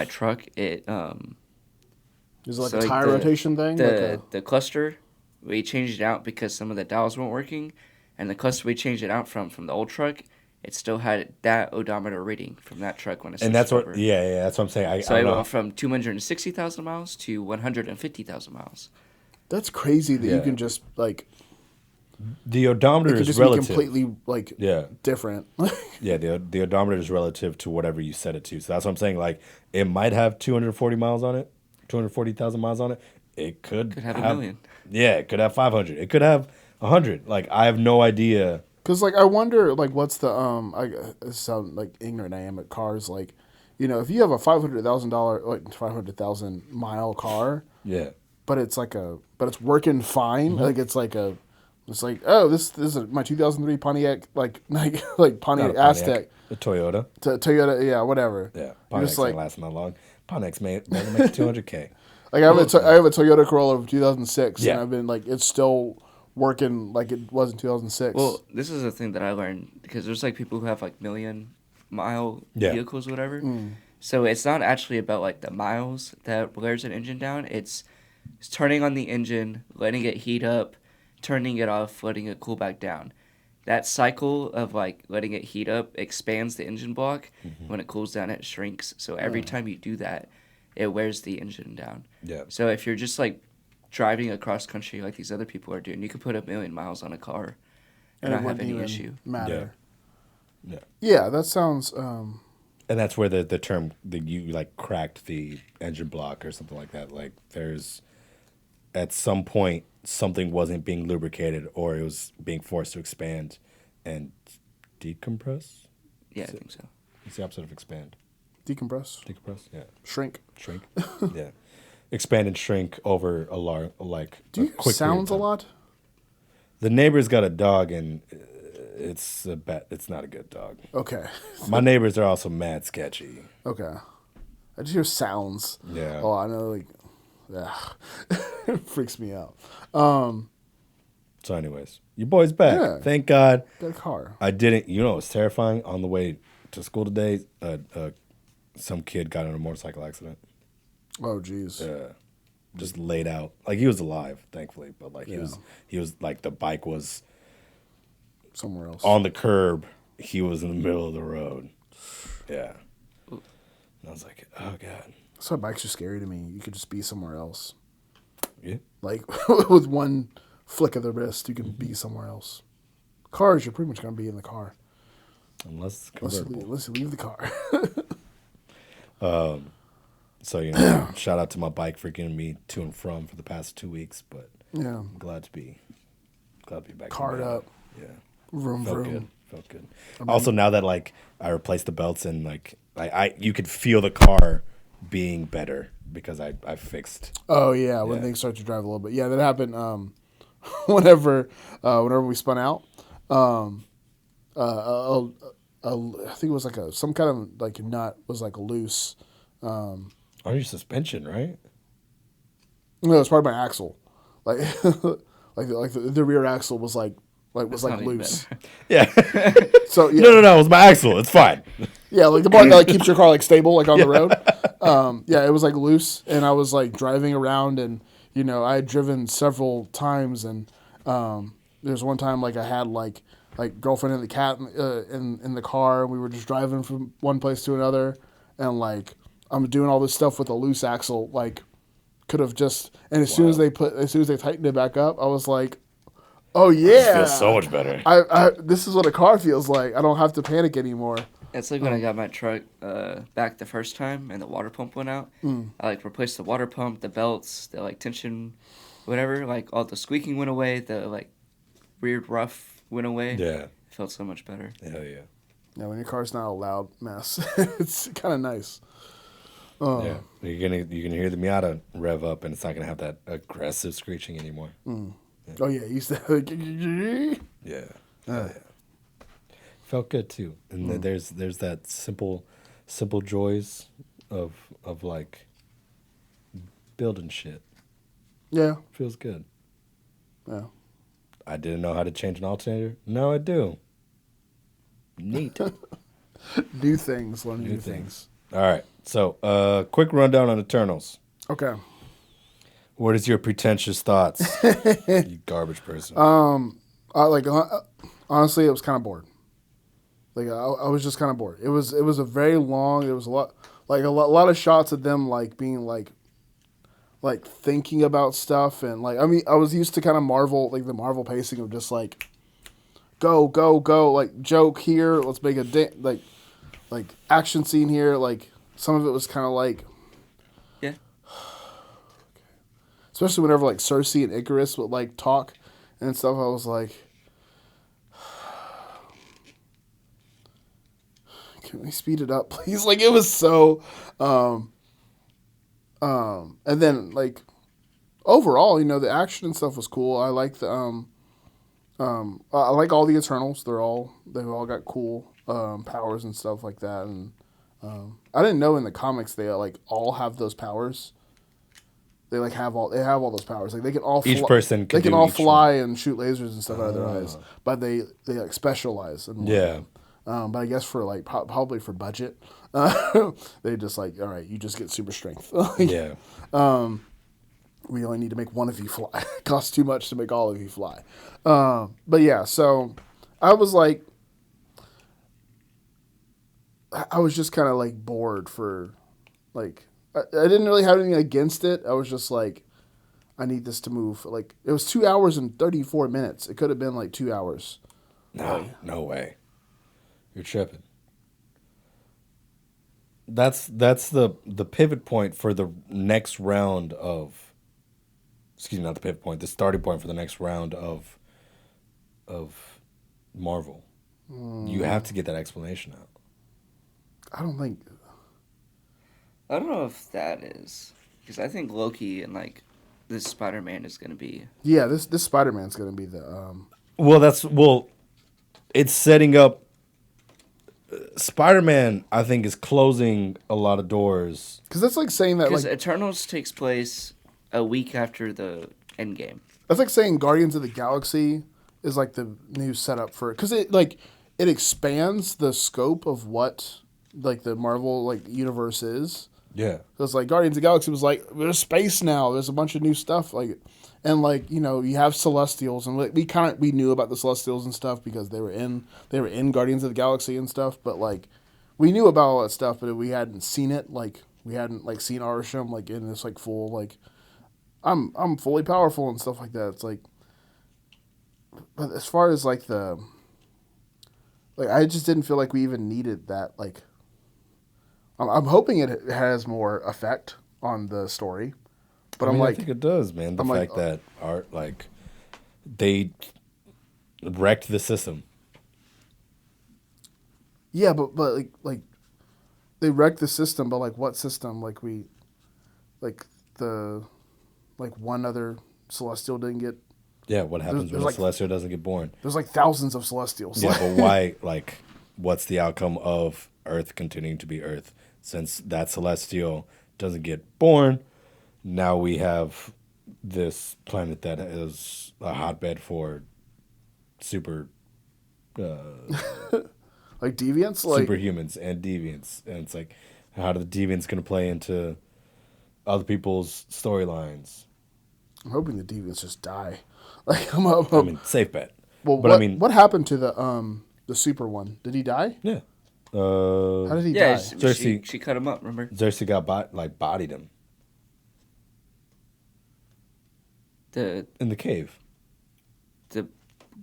truck, it Is it like so, a like, tire rotation thing? the cluster, we changed it out because some of the dials weren't working, and the cluster we changed it out from the old truck, it still had that odometer reading from that truck when it And that's switched what, over. yeah, that's what I'm saying. So I it don't know. went from 260,000 miles to 150,000 miles. That's crazy that you Yeah. can just like The it odometer could is just relative. be completely like Yeah. different. Yeah, the odometer is relative to whatever you set it to. So that's what I'm saying. Like, it might have 240 miles on it, 240,000 miles on it. It could Could have a million. Yeah, it could have 500. It could have 100. Like, I have no idea. Because like I wonder like what's the I sound like ignorant I am at cars like if you have a $500,000 like 500,000 mile car Yeah. but it's working fine like it's like oh this is my 2003 Pontiac like Pontiac Not a Aztek A Toyota. Toyota yeah whatever Yeah. You're Pontiac's just not like lasting that long. Pontiac's doesn't make 200K. like I have a Toyota Corolla of 2006 Yeah. and I've been like it's still working like it was in 2006. Well, this is a thing that I learned because there's like people who have like million-mile Yeah. vehicles, or whatever. So it's not actually about like the miles that wears an engine down. It's turning on the engine, letting it heat up, turning it off, letting it cool back down. That cycle of like letting it heat up expands the engine block. When it cools down, it shrinks. So every time you do that, it wears the engine down. Yeah. So if you're just like driving across country like these other people are doing, you could put 1,000,000 miles on a car and it not have wouldn't any even issue. matter. Yeah. Yeah, that sounds And that's where the term you like cracked the engine block or something like that. Like, there's at some point something wasn't being lubricated or it was being forced to expand and decompress. Yeah, I think so. It's the opposite of expand. decompress, Decompress. Yeah. shrink. Shrink. Yeah. Expand and shrink over Do you quick period sounds a of time. lot? The neighbor's got a dog and it's not a good dog. Okay. My neighbors are also mad sketchy. Okay. I just hear sounds. Yeah. Oh, I know, like, it freaks me out. So, anyways, your boy's back. Yeah. Thank God. That car. I didn't. You know, it was terrifying. On the way to school today, some kid got in a motorcycle accident. Oh, jeez. Yeah. just laid out. Like he was alive, thankfully, but like Yeah. he was like the bike was Somewhere else. on the curb. He was in the middle of the road. Yeah. And I was like, oh god. That's why bikes are scary to me. You could just be somewhere else. Yeah. Like with one flick of the wrist, you can be somewhere else. Cars, you're pretty much gonna be in the car Unless it's unless convertible. unless you leave the car. So shout out to my bike for getting me to and from for the past 2 weeks, but Yeah, I'm glad to be back. Carred in the- up. Yeah. vroom Felt vroom. good. Felt good. Also, now that like I replaced the belts and like I you could feel the car being better because I fixed. Oh yeah, when Yeah. things start to drive a little bit. Yeah, that happened. Whenever we spun out, I think it was like some kind of like nut was like loose. On your suspension, right? No, it was part of my axle, like the rear axle was like That's not even loose. better. Yeah. So yeah, No. It was my axle. It's fine. yeah, like the part that like keeps your car like stable like on the road. Yeah, it was like loose, and I was like driving around, and I had driven several times, and there's one time like I had like girlfriend and the cat in the car, and we were just driving from one place to another, and like I'm doing all this stuff with a loose axle, like could have just, and as soon as they tightened it back up, I was like, oh yeah, Feels so much better. I this is what a car feels like. I don't have to panic anymore. It's like when I got my truck back the first time and the water pump went out. I like replaced the water pump, the belts, the like tension, whatever. Like all the squeaking went away. The like weird rough went away. Yeah. It felt so much better. Hell yeah. Yeah, when your car's not a loud mess, it's kind of nice. Yeah. You're gonna hear the Miata rev up, and it's not gonna have that aggressive screeching anymore. Oh yeah, you used to. Yeah. Hell yeah. Felt good too, and there's that simple joys of like building shit. Yeah, Feels good. yeah. I didn't know how to change an alternator. Now I do. Neat. New things, learn new New things. All right. So, quick rundown on Eternals. Okay. What is your pretentious thoughts, you garbage person? Honestly, it was kind of bored. Like I was just kind of bored. It was a very long. There was a lot of shots of them like being like thinking about stuff, and like I mean I was used to kind of Marvel, like the Marvel pacing of just like go like joke here, let's make a like action scene here. Like some of it was kind of like, Yeah. especially whenever like Cersei and Icarus would like talk and stuff. I was like, can we speed it up, please? Like it was so, and then like overall, the action and stuff was cool. I like the I like all the Eternals. They've all got cool powers and stuff like that. And I didn't know in the comics they like all have those powers. They have all those powers. Like they can all Each person can they can do all each fly and shoot lasers and stuff out of their eyes. But they like specialize. And Yeah. but I guess for like probably for budget, they just like, all right, you just get super strength. Yeah. We only need to make one of you fly. It costs too much to make all of you fly. But yeah, so I was like, I was just kind of like bored for like, I didn't really have anything against it. I was just like, I need this to move. Like it was 2 hours and 34 minutes. It could have been like 2 hours. No way. You're tripping. That's the pivot point for the next round of. Excuse me, not the pivot point. The starting point for the next round of Marvel. You have to get that explanation out. I don't think. I don't know if that is because I think Loki and like this Spider-Man is gonna be. Yeah, this Spider-Man's gonna be the. It's setting up. Spider-Man, I think, is closing a lot of doors. Because that's like saying that Because like Eternals takes place a week after the Endgame. that's like saying Guardians of the Galaxy is like the new setup for, because it expands the scope of what like the Marvel like universe is. Yeah. Because like Guardians of the Galaxy was like there's space now. There's a bunch of new stuff like, and like you know you have Celestials and like, we knew about the Celestials and stuff because they were in Guardians of the Galaxy and stuff. But like we knew about all that stuff, but we hadn't seen it. Like we hadn't like seen Arishem like in this like full like I'm fully powerful and stuff like that. It's like, but as far as like I just didn't feel like we even needed that like. I'm hoping it has more effect on the story, but I think it does, man. The fact that art, like, they wrecked the system. Yeah, but like they wrecked the system, but like what system? Like one other Celestial didn't get. Yeah, what happens when a Celestial doesn't get born? There's like thousands of Celestials. Yeah, but why? Like, what's the outcome of Earth continuing to be Earth? Since that Celestial doesn't get born, now we have this planet that is a hotbed for super like deviants, like superhumans and deviants, and it's like, how are the deviants going to play into other people's storylines? I'm hoping the deviants just die. Like I mean, safe bet. Well, but what happened to the super one? Did he die? Yeah. How did he die? She cut him up. Remember? Cersei got bodied him in the cave. The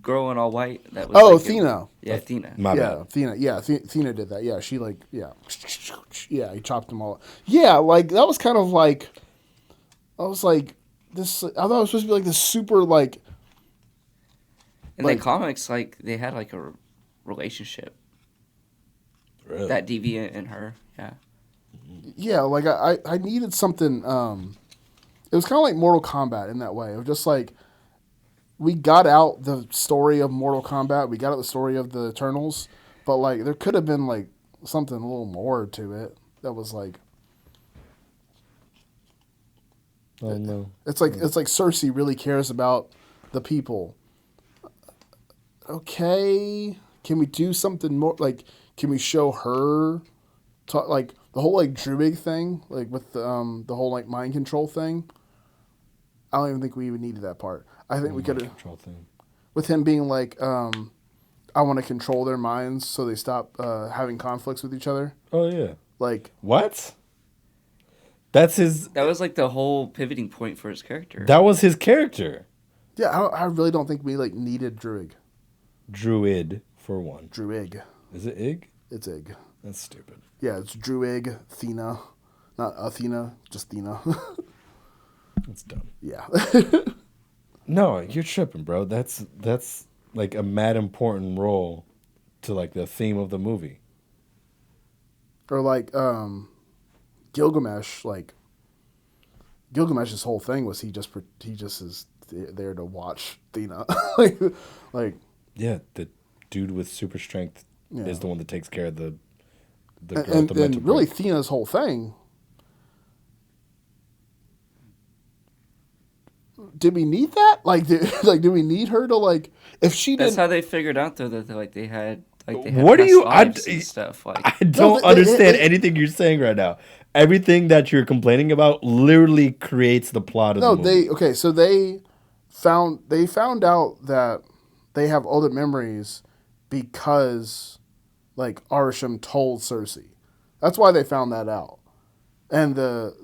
girl in all white. That was Athena. Athena. My bad. Athena. Yeah, Athena did that. Yeah, she he chopped them all. Yeah, like that was kind of like, I was like this. I thought it was supposed to be like this super like. In the comics, like they had like a relationship. Really? That deviant and her, yeah. Yeah, like I needed something. It was kind of like Mortal Kombat in that way. It was just like we got out the story of Mortal Kombat, we got out the story of the Eternals, but like there could have been like something a little more to it that was like. Oh no! It's like Cersei really cares about the people. Okay, can we do something more like? Can we show her, like the whole like Druid thing, like with the whole like mind control thing? I don't even think we even needed that part. I think we could have with him being like, I want to control their minds so they stop having conflicts with each other. Oh yeah. Like what? That's his. That was like the whole pivoting point for his character. That was his character. Yeah, I really don't think we like needed Druid. Druid for one. Druid. Is it Ig? It's Ig. That's stupid. Yeah, it's Druid, Athena. Not Athena, just Athena. That's dumb. Yeah. No, you're tripping, bro. That's like a mad important role to like the theme of the movie. Or like Gilgamesh, like Gilgamesh's whole thing was he just is there to watch Athena. like yeah, the dude with super strength is the one that takes care of the growth and of mental really growth. Athena's whole thing. Did we need that? Did we need her to like? If she didn't, that's how they figured out though that they had what do you? And stuff like. I don't understand anything you're saying right now. Everything that you're complaining about literally creates the plot of the movie. So they found out that they have other memories because like Arishem told Cersei. That's why they found that out. And the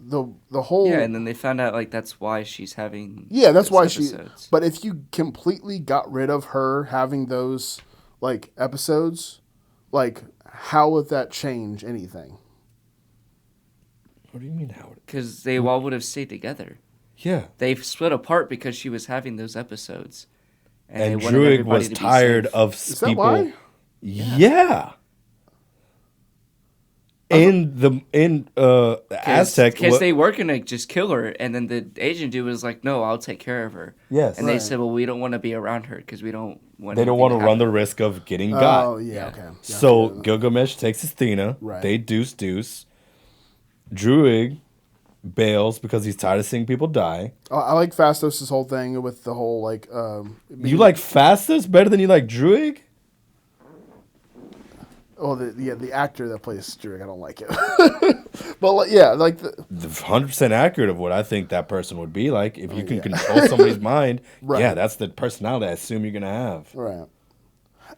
whole and then they found out like that's why she's having that's why episodes. But if you completely got rid of her having those like episodes, like how would that change anything? What do you mean how? Because they all would have stayed together. Yeah, they split apart because she was having those episodes, and Druid was tired of Is people. That why? Yeah. In Aztec, because they were gonna just kill her, and then the Asian dude was like, "No, I'll take care of her." Yes, and they said, "Well, we don't want to be around her because we don't want." They don't want to run the risk of getting got. Oh yeah, okay. So Gilgamesh takes Athena. Right. They deuce. Druid bails because he's tired of seeing people die. I like Fastos' whole thing with the whole like. You like Fastos better than you like Druid? Oh, the actor that plays Strick, I don't like it. But like, yeah, like The 100% accurate of what I think that person would be like. If you can control somebody's mind, Right. yeah, that's the personality I assume you're gonna have. right.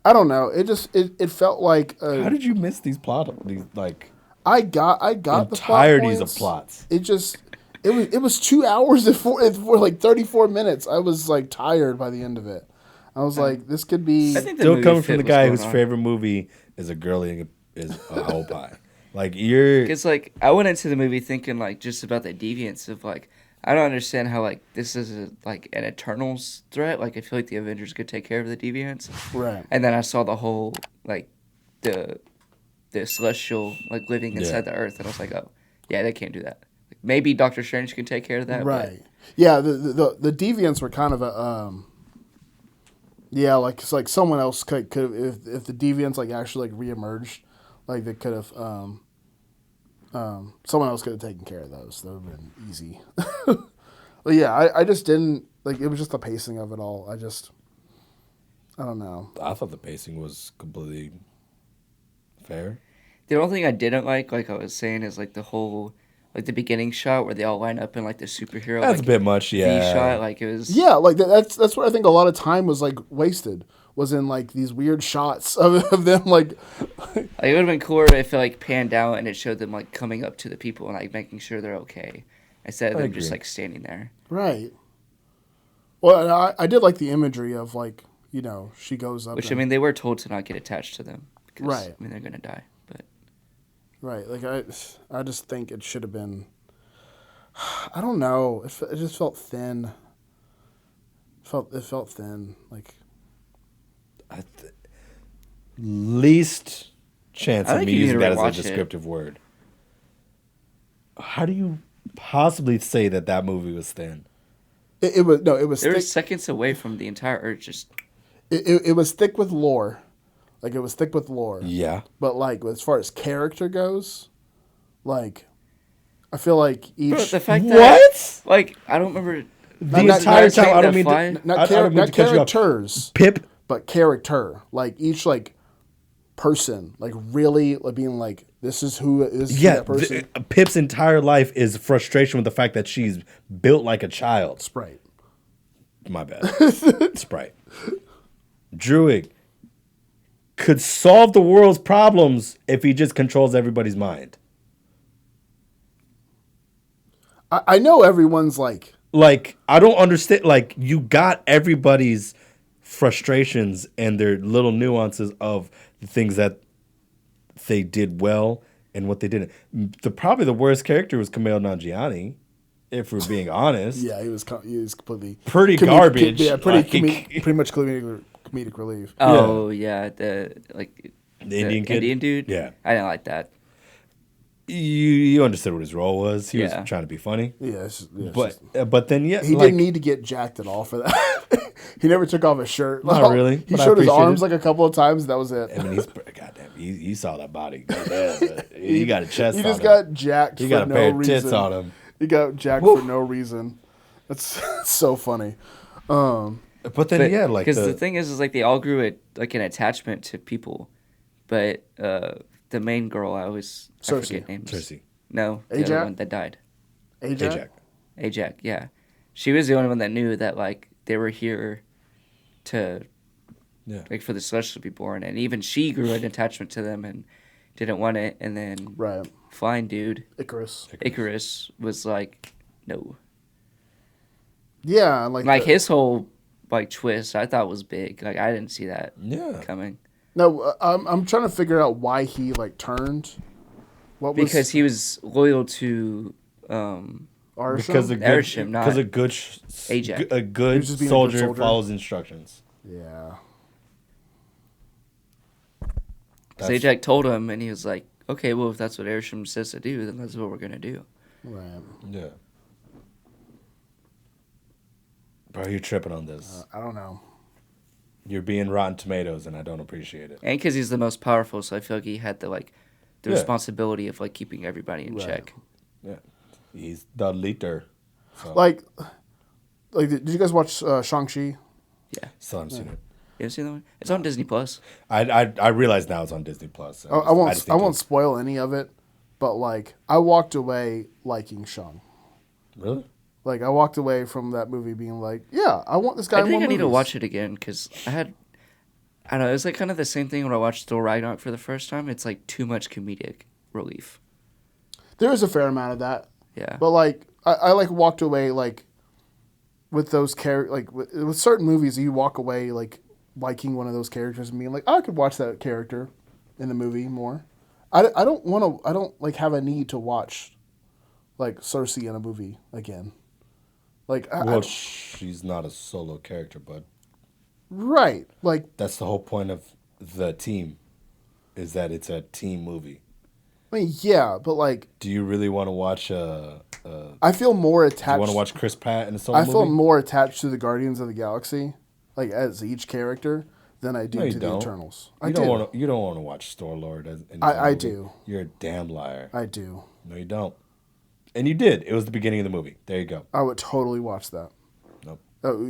I don't know. It felt like How did you miss these like I got the plot entireties of points. plots? It was 2 hours and for like 34 minutes. I was like tired by the end of it. I was like, this could be. I think the Still movie coming fit from the what's guy going whose on. favorite movie is a girly is a whole pie. Like you're Because like I went into the movie thinking like just about the deviance of like I don't understand how like this is like an Eternals threat. Like I feel like the Avengers could take care of the deviants. Right. And then I saw the whole like the celestial like living inside the Earth, and I was like, oh yeah, they can't do that. Like, maybe Doctor Strange can take care of that. Right. Yeah. The deviants were kind of a. Yeah, like it's like someone else could if the deviants like actually like reemerged, like they could have someone else could have taken care of those. That would have been easy. But yeah, I just didn't like it was just the pacing of it all. I don't know. I thought the pacing was completely fair. The only thing I didn't like I was saying, is like the whole like the beginning shot where they all line up in like the superhero. That's like, a bit much, yeah. V shot, like it was. Yeah, like that's what I think a lot of time was like wasted was in like these weird shots of them like. Like, it would have been cooler if it like panned out and it showed them like coming up to the people and like making sure they're okay, instead of I them just agree. like standing there. Right. Well, and I did like the imagery of like she goes up. Which I and- mean, they were told to not get attached to them. Because, Right. I mean, they're gonna die. But Right. Like I just think it should have been. I don't know. It just felt thin. It felt thin. Like Least chance I of think me you need using to that as a rewatch it. descriptive word. How do you possibly say that movie was thin? it was no. It was they were thick. seconds away from the entire Earth. Just It was thick with lore. Like it was thick with lore. Yeah. But like as far as character goes, like I feel like each bro, the fact that What? like I don't remember The not- entire not time, I don't the mean fly. to, not, I don't mean not to cut you off. characters, Pip. but character. Like each like person, like really like being like this is who is Yeah, that person. Pip's entire life is frustration with the fact that she's built like a child. Sprite. My bad. Sprite. Druid could solve the world's problems if he just controls everybody's mind. I know everyone's like Like, I don't understand. Like, you got everybody's frustrations and their little nuances of the things that they did well and what they didn't. Probably the worst character was Kumail Nanjiani, if we're being honest. yeah, he was completely Pretty garbage. Yeah, pretty Like- pretty much comedic relief. Oh yeah, the Indian kid? Indian dude. Yeah. I didn't like that. You understood what his role was. He Yeah. was trying to be funny. Yeah, it's just- But then, yeah. he like, didn't need to get jacked at all for that. He never took off his shirt. Not really, He but I showed his appreciate arms it. like a couple of times. That was it. I mean, goddamn, you saw that body. Goddamn, he got a chest He on just him. got jacked. He for got a no pair of reason. tits on him. He got jacked for no reason. That's so funny. But then, yeah, like because the thing is like they all grew like an attachment to people, but the main girl I Cersei. forget names. Cersei. No, the Ajax? other one that died. Ajax. Ajax, yeah. She was the only one that knew that like they were here to like for the Celestials to be born, and even she grew an attachment to them and didn't want it. And then Right. flying dude Icarus. was like no. Yeah, Like his whole like twist I thought was big. Like I didn't see that coming. No, I'm trying to figure out why he like turned. What was Because he was loyal to Arsham? because Erisham, not a good Ajax. a He good was just being a good soldier soldier. follows instructions. Yeah. So Ajax told him, and he was like, "Okay, well, if that's what Erisham says to do, then that's what we're gonna do." Right. Yeah. Bro, you're tripping on this. I don't know. You're being Rotten Tomatoes, and I don't appreciate it. And because he's the most powerful, so I feel like he had the Yeah. responsibility of like keeping everybody in Right. check. Yeah, he's the leader. So, Like did you guys watch Shang-Chi? Yeah, still haven't seen it. You ever seen that one? It's on Disney Plus. I realize now it's on Disney Plus. So I won't. just I need won't to- spoil any of it, but like I walked away liking Shang. Really? Like I walked away from that movie being like, yeah, I want this guy. I in think more I need to movies. watch it again because I don't know. It's like kind of the same thing when I watched Thor Ragnarok for the first time. It's like too much comedic relief. There is a fair amount of that, Yeah. but like I like walked away like with those like with certain movies, you walk away like liking one of those characters and being like, oh, I could watch that character in the movie more. I don't want to. I don't like have a need to watch like Cersei in a movie again. Like Well, she's not a solo character, but right, like that's the whole point of the team, is that it's a team movie. I mean, yeah, but like Do you really want to watch I feel more do attached. you want to watch Chris Pratt in a solo I movie? feel more attached to the Guardians of the Galaxy, like as each character, than I do No, you to the don't. Eternals. You don't want to watch Star-Lord in his own I movie. do. You're a damn liar. I do. No, you don't. And you did. It was the beginning of the movie. There you go. I would totally watch that. Nope.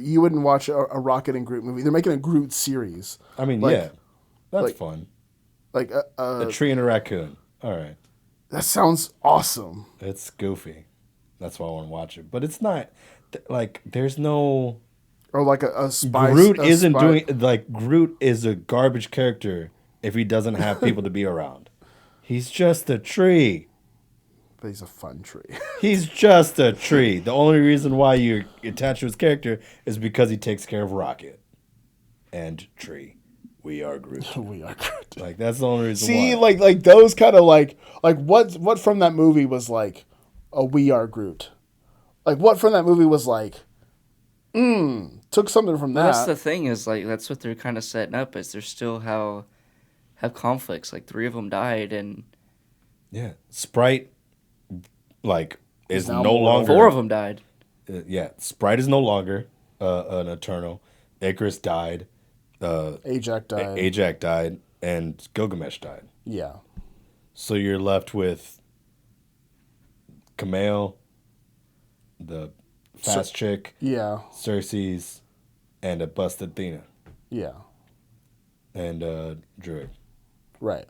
You wouldn't watch a Rocket and Groot movie. They're making a Groot series. I mean, Like- yeah, that's like- fun. Like A tree and a raccoon. All right. that sounds awesome. It's goofy. That's why I want to watch it. But it's not like there's no Or like a spy. Groot a isn't spy- doing like Groot is a garbage character if he doesn't have people to be around. He's just a tree. But he's a fun tree. He's just a tree. The only reason why you're attached to his character is because he takes care of Rocket and Tree. We are Groot. We are Groot. Like that's the only reason See, why. like those kind of like what from that movie was like a We Are Groot. Like what from that movie was like, took something from that. That's the thing is like that's what they're kind of setting up is they're still have conflicts. Like 3 of them died and Yeah, Sprite, like, is now no more- longer. 4 of them died. Yeah, Sprite is no longer an Eternal. Icarus died. Ajax died. Ajax died, and Gilgamesh died. Yeah. So you're left with Kamel, the fast chick, Yeah. Cersei's, and a busted Athena, Yeah. and Druid. Right.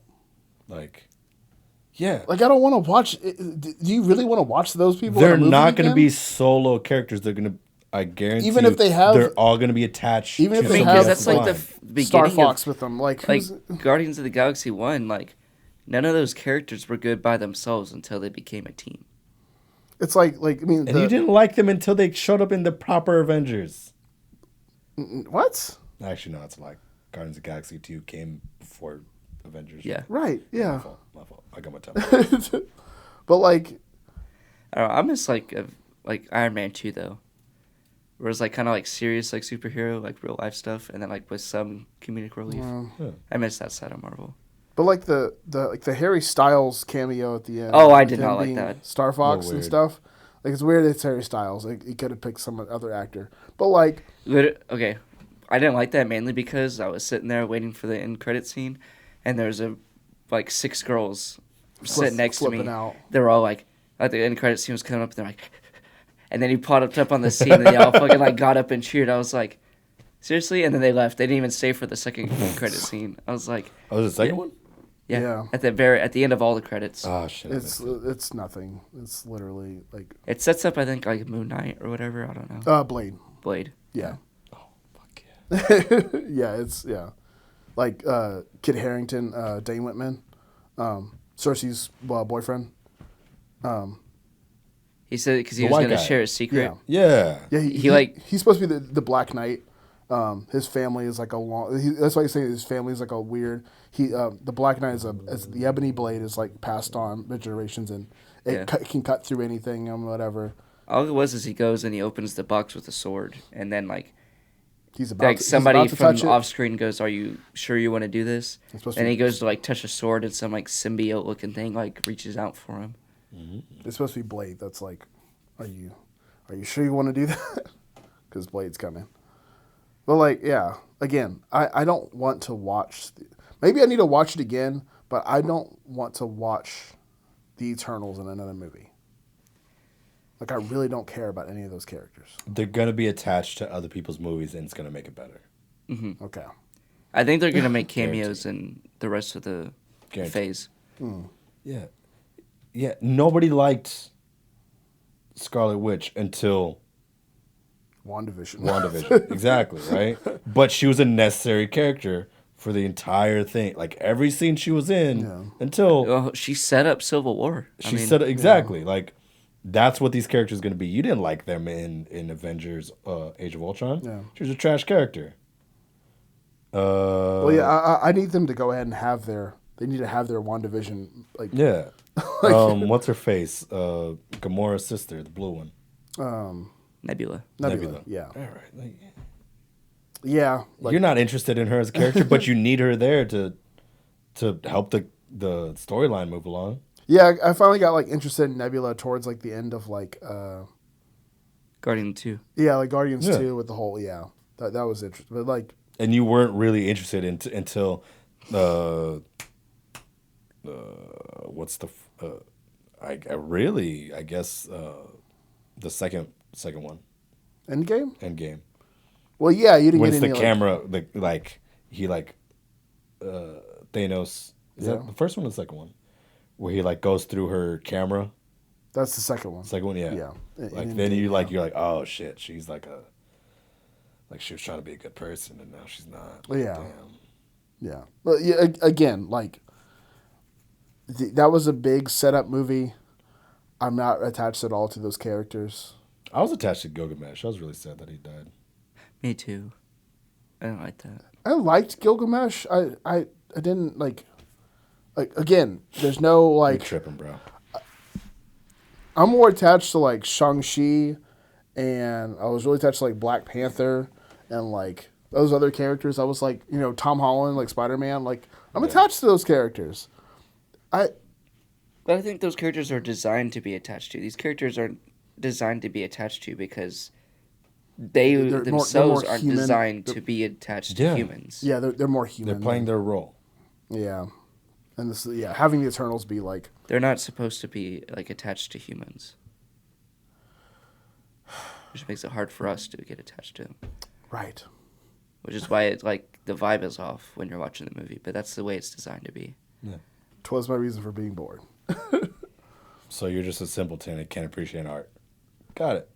Like, yeah. Like I don't want to watch. Do you really want to watch those people? They're in a movie not going to again? be solo characters. They're going to, I guarantee Even you, if they have- they're all going to be attached. Even if to they somebody have- else's that's like the line. Star beginning Fox of with them. Like like who's, Guardians of the Galaxy 1 like none of those characters were good by themselves until they became a team. it's like I mean. And you didn't like them until they showed up in the proper Avengers. What? Actually, no, it's like Guardians of the Galaxy 2 came before Avengers. Yeah. Right. Yeah. My fault. I got my time. But like, I don't know, I miss like Iron Man 2 though. Where it's like kind of like serious like superhero like real life stuff and then like with some comedic relief. Yeah. I miss that side of Marvel. but like the Harry Styles cameo at the end. Oh, I with did him not like being that. Star Fox Weird. and stuff. Like it's weird. It's Harry Styles. Like he could have picked some other actor. But like, Okay, I didn't like that mainly because I was sitting there waiting for the end credit scene, and there's like 6 girls sitting next to me. flipping out. They were all like the end credit scene was coming up, and they're like, and then he popped up on the scene, and they all fucking like got up and cheered. I was like, seriously? And then they left. They didn't even stay for the second credit scene. I was like, Oh, was it the second one? yeah, Yeah. at the end of all the credits. Oh, shit. I it's missed it. it's nothing. It's literally like It sets up, I think, like Moon Knight or whatever. I don't know. Blade. Blade. Yeah. Fuck yeah. Yeah. It's like Kit Harington, Dane Whitman, Cersei's boyfriend. He said because he The was white gonna guy. share a secret. Yeah. Yeah, he's supposed to be the Black Knight. His family is like a long. That's why he's saying his family is like a weird. The Black Knight is the ebony blade is like passed on the generations and it can cut through anything and whatever. All it was is he goes and he opens the box with a sword, and then like He's about like to, he's somebody about to from touch it. off screen goes, "Are you sure you want to do this?" It's supposed And to he be- goes to like touch a sword, and some like symbiote looking thing like reaches out for him. It's supposed to be Blade. That's like, are you sure you want to do that? Because Blade's coming. But like, yeah. Again, I don't want to watch. Maybe I need to watch it again, but I don't want to watch the Eternals in another movie. Like, I really don't care about any of those characters. They're going to be attached to other people's movies and it's going to make it better. Okay. I think they're gonna make cameos in the rest of the Guaranteed. phase. Yeah. Yeah. Nobody liked Scarlet Witch until WandaVision. WandaVision. Exactly, right? But she was a necessary character for the entire thing. Like every scene she was in until Well, she set up Civil War. she said exactly. Like that's what these characters going to be. You didn't like them in Avengers Age of Ultron. Yeah. She was a trash character. Well, yeah, I need them to go ahead and have their. They need to have their WandaVision. Like, Yeah. What's her face? Gamora's sister, the blue one. Nebula. Nebula. Yeah. All right. Like, Yeah. Like, you're not interested in her as a character, but you need her there to help the storyline move along. yeah, I finally got like interested in Nebula towards like the end of like Guardian 2. yeah, like Guardians Yeah. 2 with the whole that was interesting. But like And you weren't really interested until what's the I guess the second one, Endgame? Endgame. Well, yeah, you didn't When get it's any the like, camera, he Thanos. Is Yeah. that the first one or the second one? Where he like goes through her camera. that's the second one. Second one, yeah. Yeah. Like In then Endgame, you're like, oh shit, she's like she was trying to be a good person and now she's not. Like, Yeah. Damn. Yeah. But yeah, again, like that was a big setup movie. I'm not attached at all to those characters. I was attached to Gilgamesh. I was really sad that he died. Me too. I don't like that. I liked Gilgamesh. I didn't like again, there's no You're like tripping, bro. I'm more attached to like Shang-Chi and I was really attached to like Black Panther and like those other characters. I was like, Tom Holland, like Spider-Man, like I'm attached to those characters. But I think those characters are designed to be attached to. These characters aren't designed to be attached to because They're themselves more aren't human. designed to be attached to Yeah. humans. Yeah, they're more human. They're playing their role. Yeah. And this having the Eternals be like They're not supposed to be like attached to humans. Which makes it hard for us to get attached to them. right. Which is why it's like the vibe is off when you're watching the movie. But that's the way it's designed to be. Yeah. 'Twas my reason for being bored. So you're just a simpleton and can't appreciate art. Got it.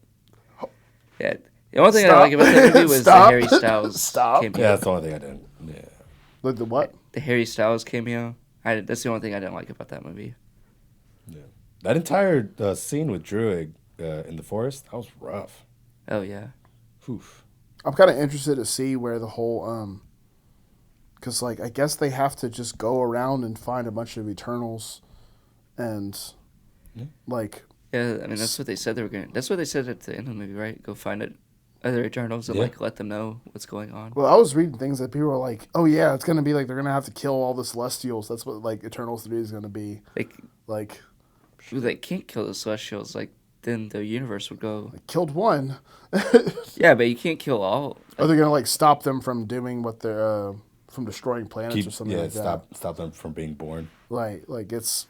Yeah. The only thing I Stop. like about that movie was the Stop. Harry Styles Stop. cameo. Yeah, that's the only thing I didn't. Yeah. Like the what? The Harry Styles cameo. That's the only thing I didn't like about that movie. Yeah. That entire scene with Druid in the forest, that was rough. Oh yeah. Oof. I'm kind of interested to see where the whole because like I guess they have to just go around and find a bunch of Eternals, and like Yeah, I mean that's what they said they were gonna. That's what they said at the end of the movie, right? Go find it, other Eternals and Yeah. like let them know what's going on. well I was reading things that people were like, oh yeah, it's gonna be like they're gonna have to kill all the Celestials. That's what like Eternals 3 is gonna be like. They can't kill the Celestials. Like then the universe would go. Killed one. Yeah, but you can't kill all. Are they gonna like stop them from doing what they're from destroying planets or something like that? Stop them from being born. Like it's.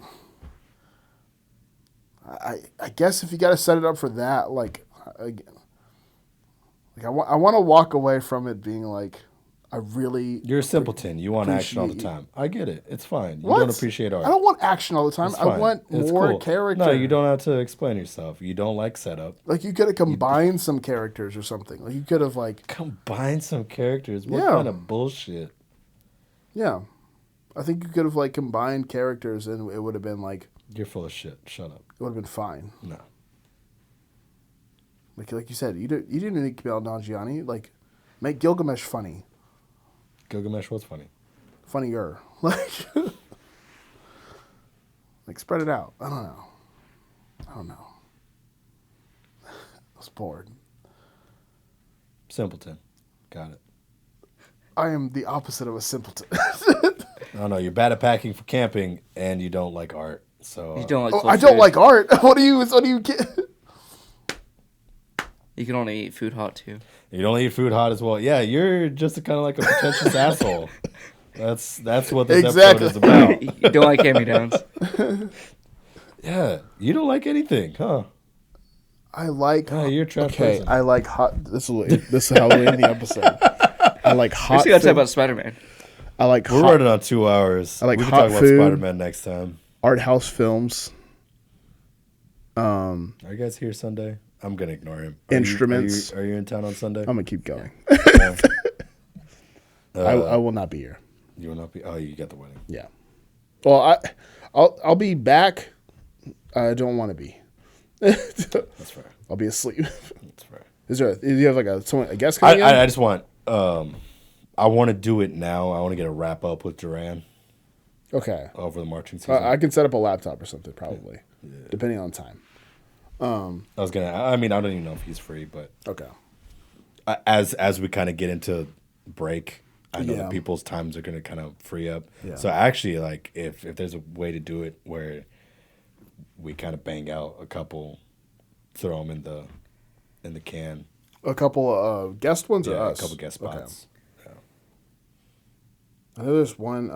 I guess if you got to set it up for that, like I want to walk away from it being like I really. You're a simpleton. You want action all the appreciate- time. I get it. It's fine. You What? don't appreciate art. I don't want action all the time. It's I fine. want It's more cool. character. No, you don't have to explain yourself. You don't like setup. Like you could have combined some characters or something. Like you could have like Combine some characters. What Yeah. kind of bullshit? yeah, I think you could have like combined characters and it would have been like You're full of shit. Shut up. it would have been fine. No. Like you said, you didn't need Kumail Nanjiani. Like make Gilgamesh funny. Gilgamesh was funny. Funnier. Like, like spread it out. I don't know. I was bored. Simpleton. Got it. I am the opposite of a simpleton. No, no, you're bad at packing for camping and you don't like art. So You don't like. Oh, full I don't food. like art. What do you get? You can only eat food hot too. you don't eat food hot as well. Yeah, you're just kind of like a pretentious asshole. That's what this Exactly. episode is about. You don't like hand-me-downs. Yeah, you don't like anything, huh? I like. Oh, you're a trash Okay, person. I like hot. This is how we end the episode. I like We hot. still gotta talk thing- about Spider-Man. I like We're running on 2 hours. I like we can hot talk about food. Spider-Man next time. art house films. Are you guys here Sunday? I'm gonna ignore him. Instruments. Are you in town on Sunday? I'm gonna keep going. Yeah. I will not be here. You will not be. Oh, you got the wedding. Yeah. Well, I'll be back. I don't want to be. That's fair. I'll be asleep. That's fair. Do you have like a guest coming in? I just want. I want to do it now. I want to get a wrap up with Duran Okay. over the marching season. I can set up a laptop or something probably, depending on time. I was gonna. I mean, I don't even know if he's free, but Okay. as we kind of get into break, I know Yeah. that people's times are gonna kind of free up. Yeah. So actually, like, if there's a way to do it where we kind of bang out a couple, throw them in the can. A couple of guest ones or us? a couple guest Okay. spots. Yeah. I know there's one.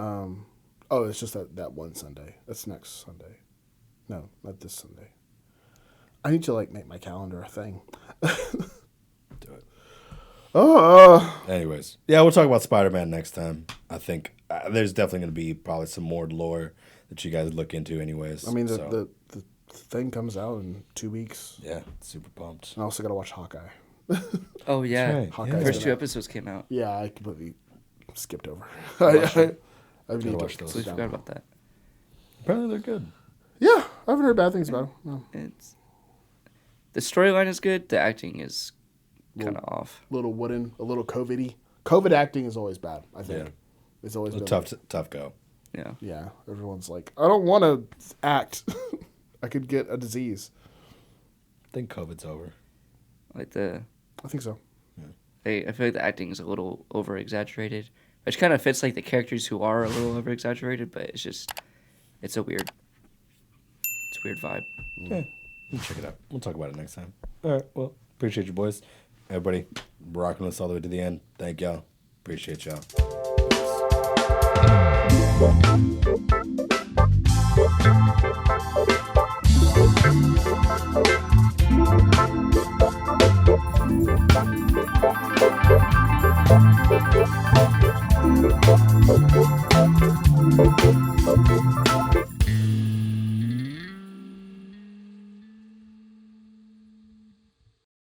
Oh, it's just that one Sunday. That's next Sunday. No, not this Sunday. I need to like make my calendar a thing. Do it. Oh. Anyways, yeah, we'll talk about Spider-Man next time. I think there's definitely going to be probably some more lore that you guys look into anyways. I mean, so, the thing comes out in 2 weeks. yeah, super pumped. I also got to watch Hawkeye. Oh yeah, right. Hawkeye's first gonna- 2 episodes came out. Yeah, I completely skipped over. watch I need watch to those. So we sit forgot down. about that. Apparently they're good. Yeah, I haven't heard bad things about it. No. It's the storyline is good. The acting is kind of off. A little COVID-y. COVID acting is always bad, I think. Yeah. It's always been Tough go. Yeah. Yeah, everyone's like, I don't want to act. I could get a disease. I think COVID's over. Like I think so. I feel like the acting is a little over exaggerated, which kind of fits like the characters who are a little over exaggerated, but it's a weird vibe. Yeah, we'll check it out. We'll talk about it next time. All right. Well, appreciate you, boys. Everybody rocking us all the way to the end. Thank y'all. Appreciate y'all. Thank you.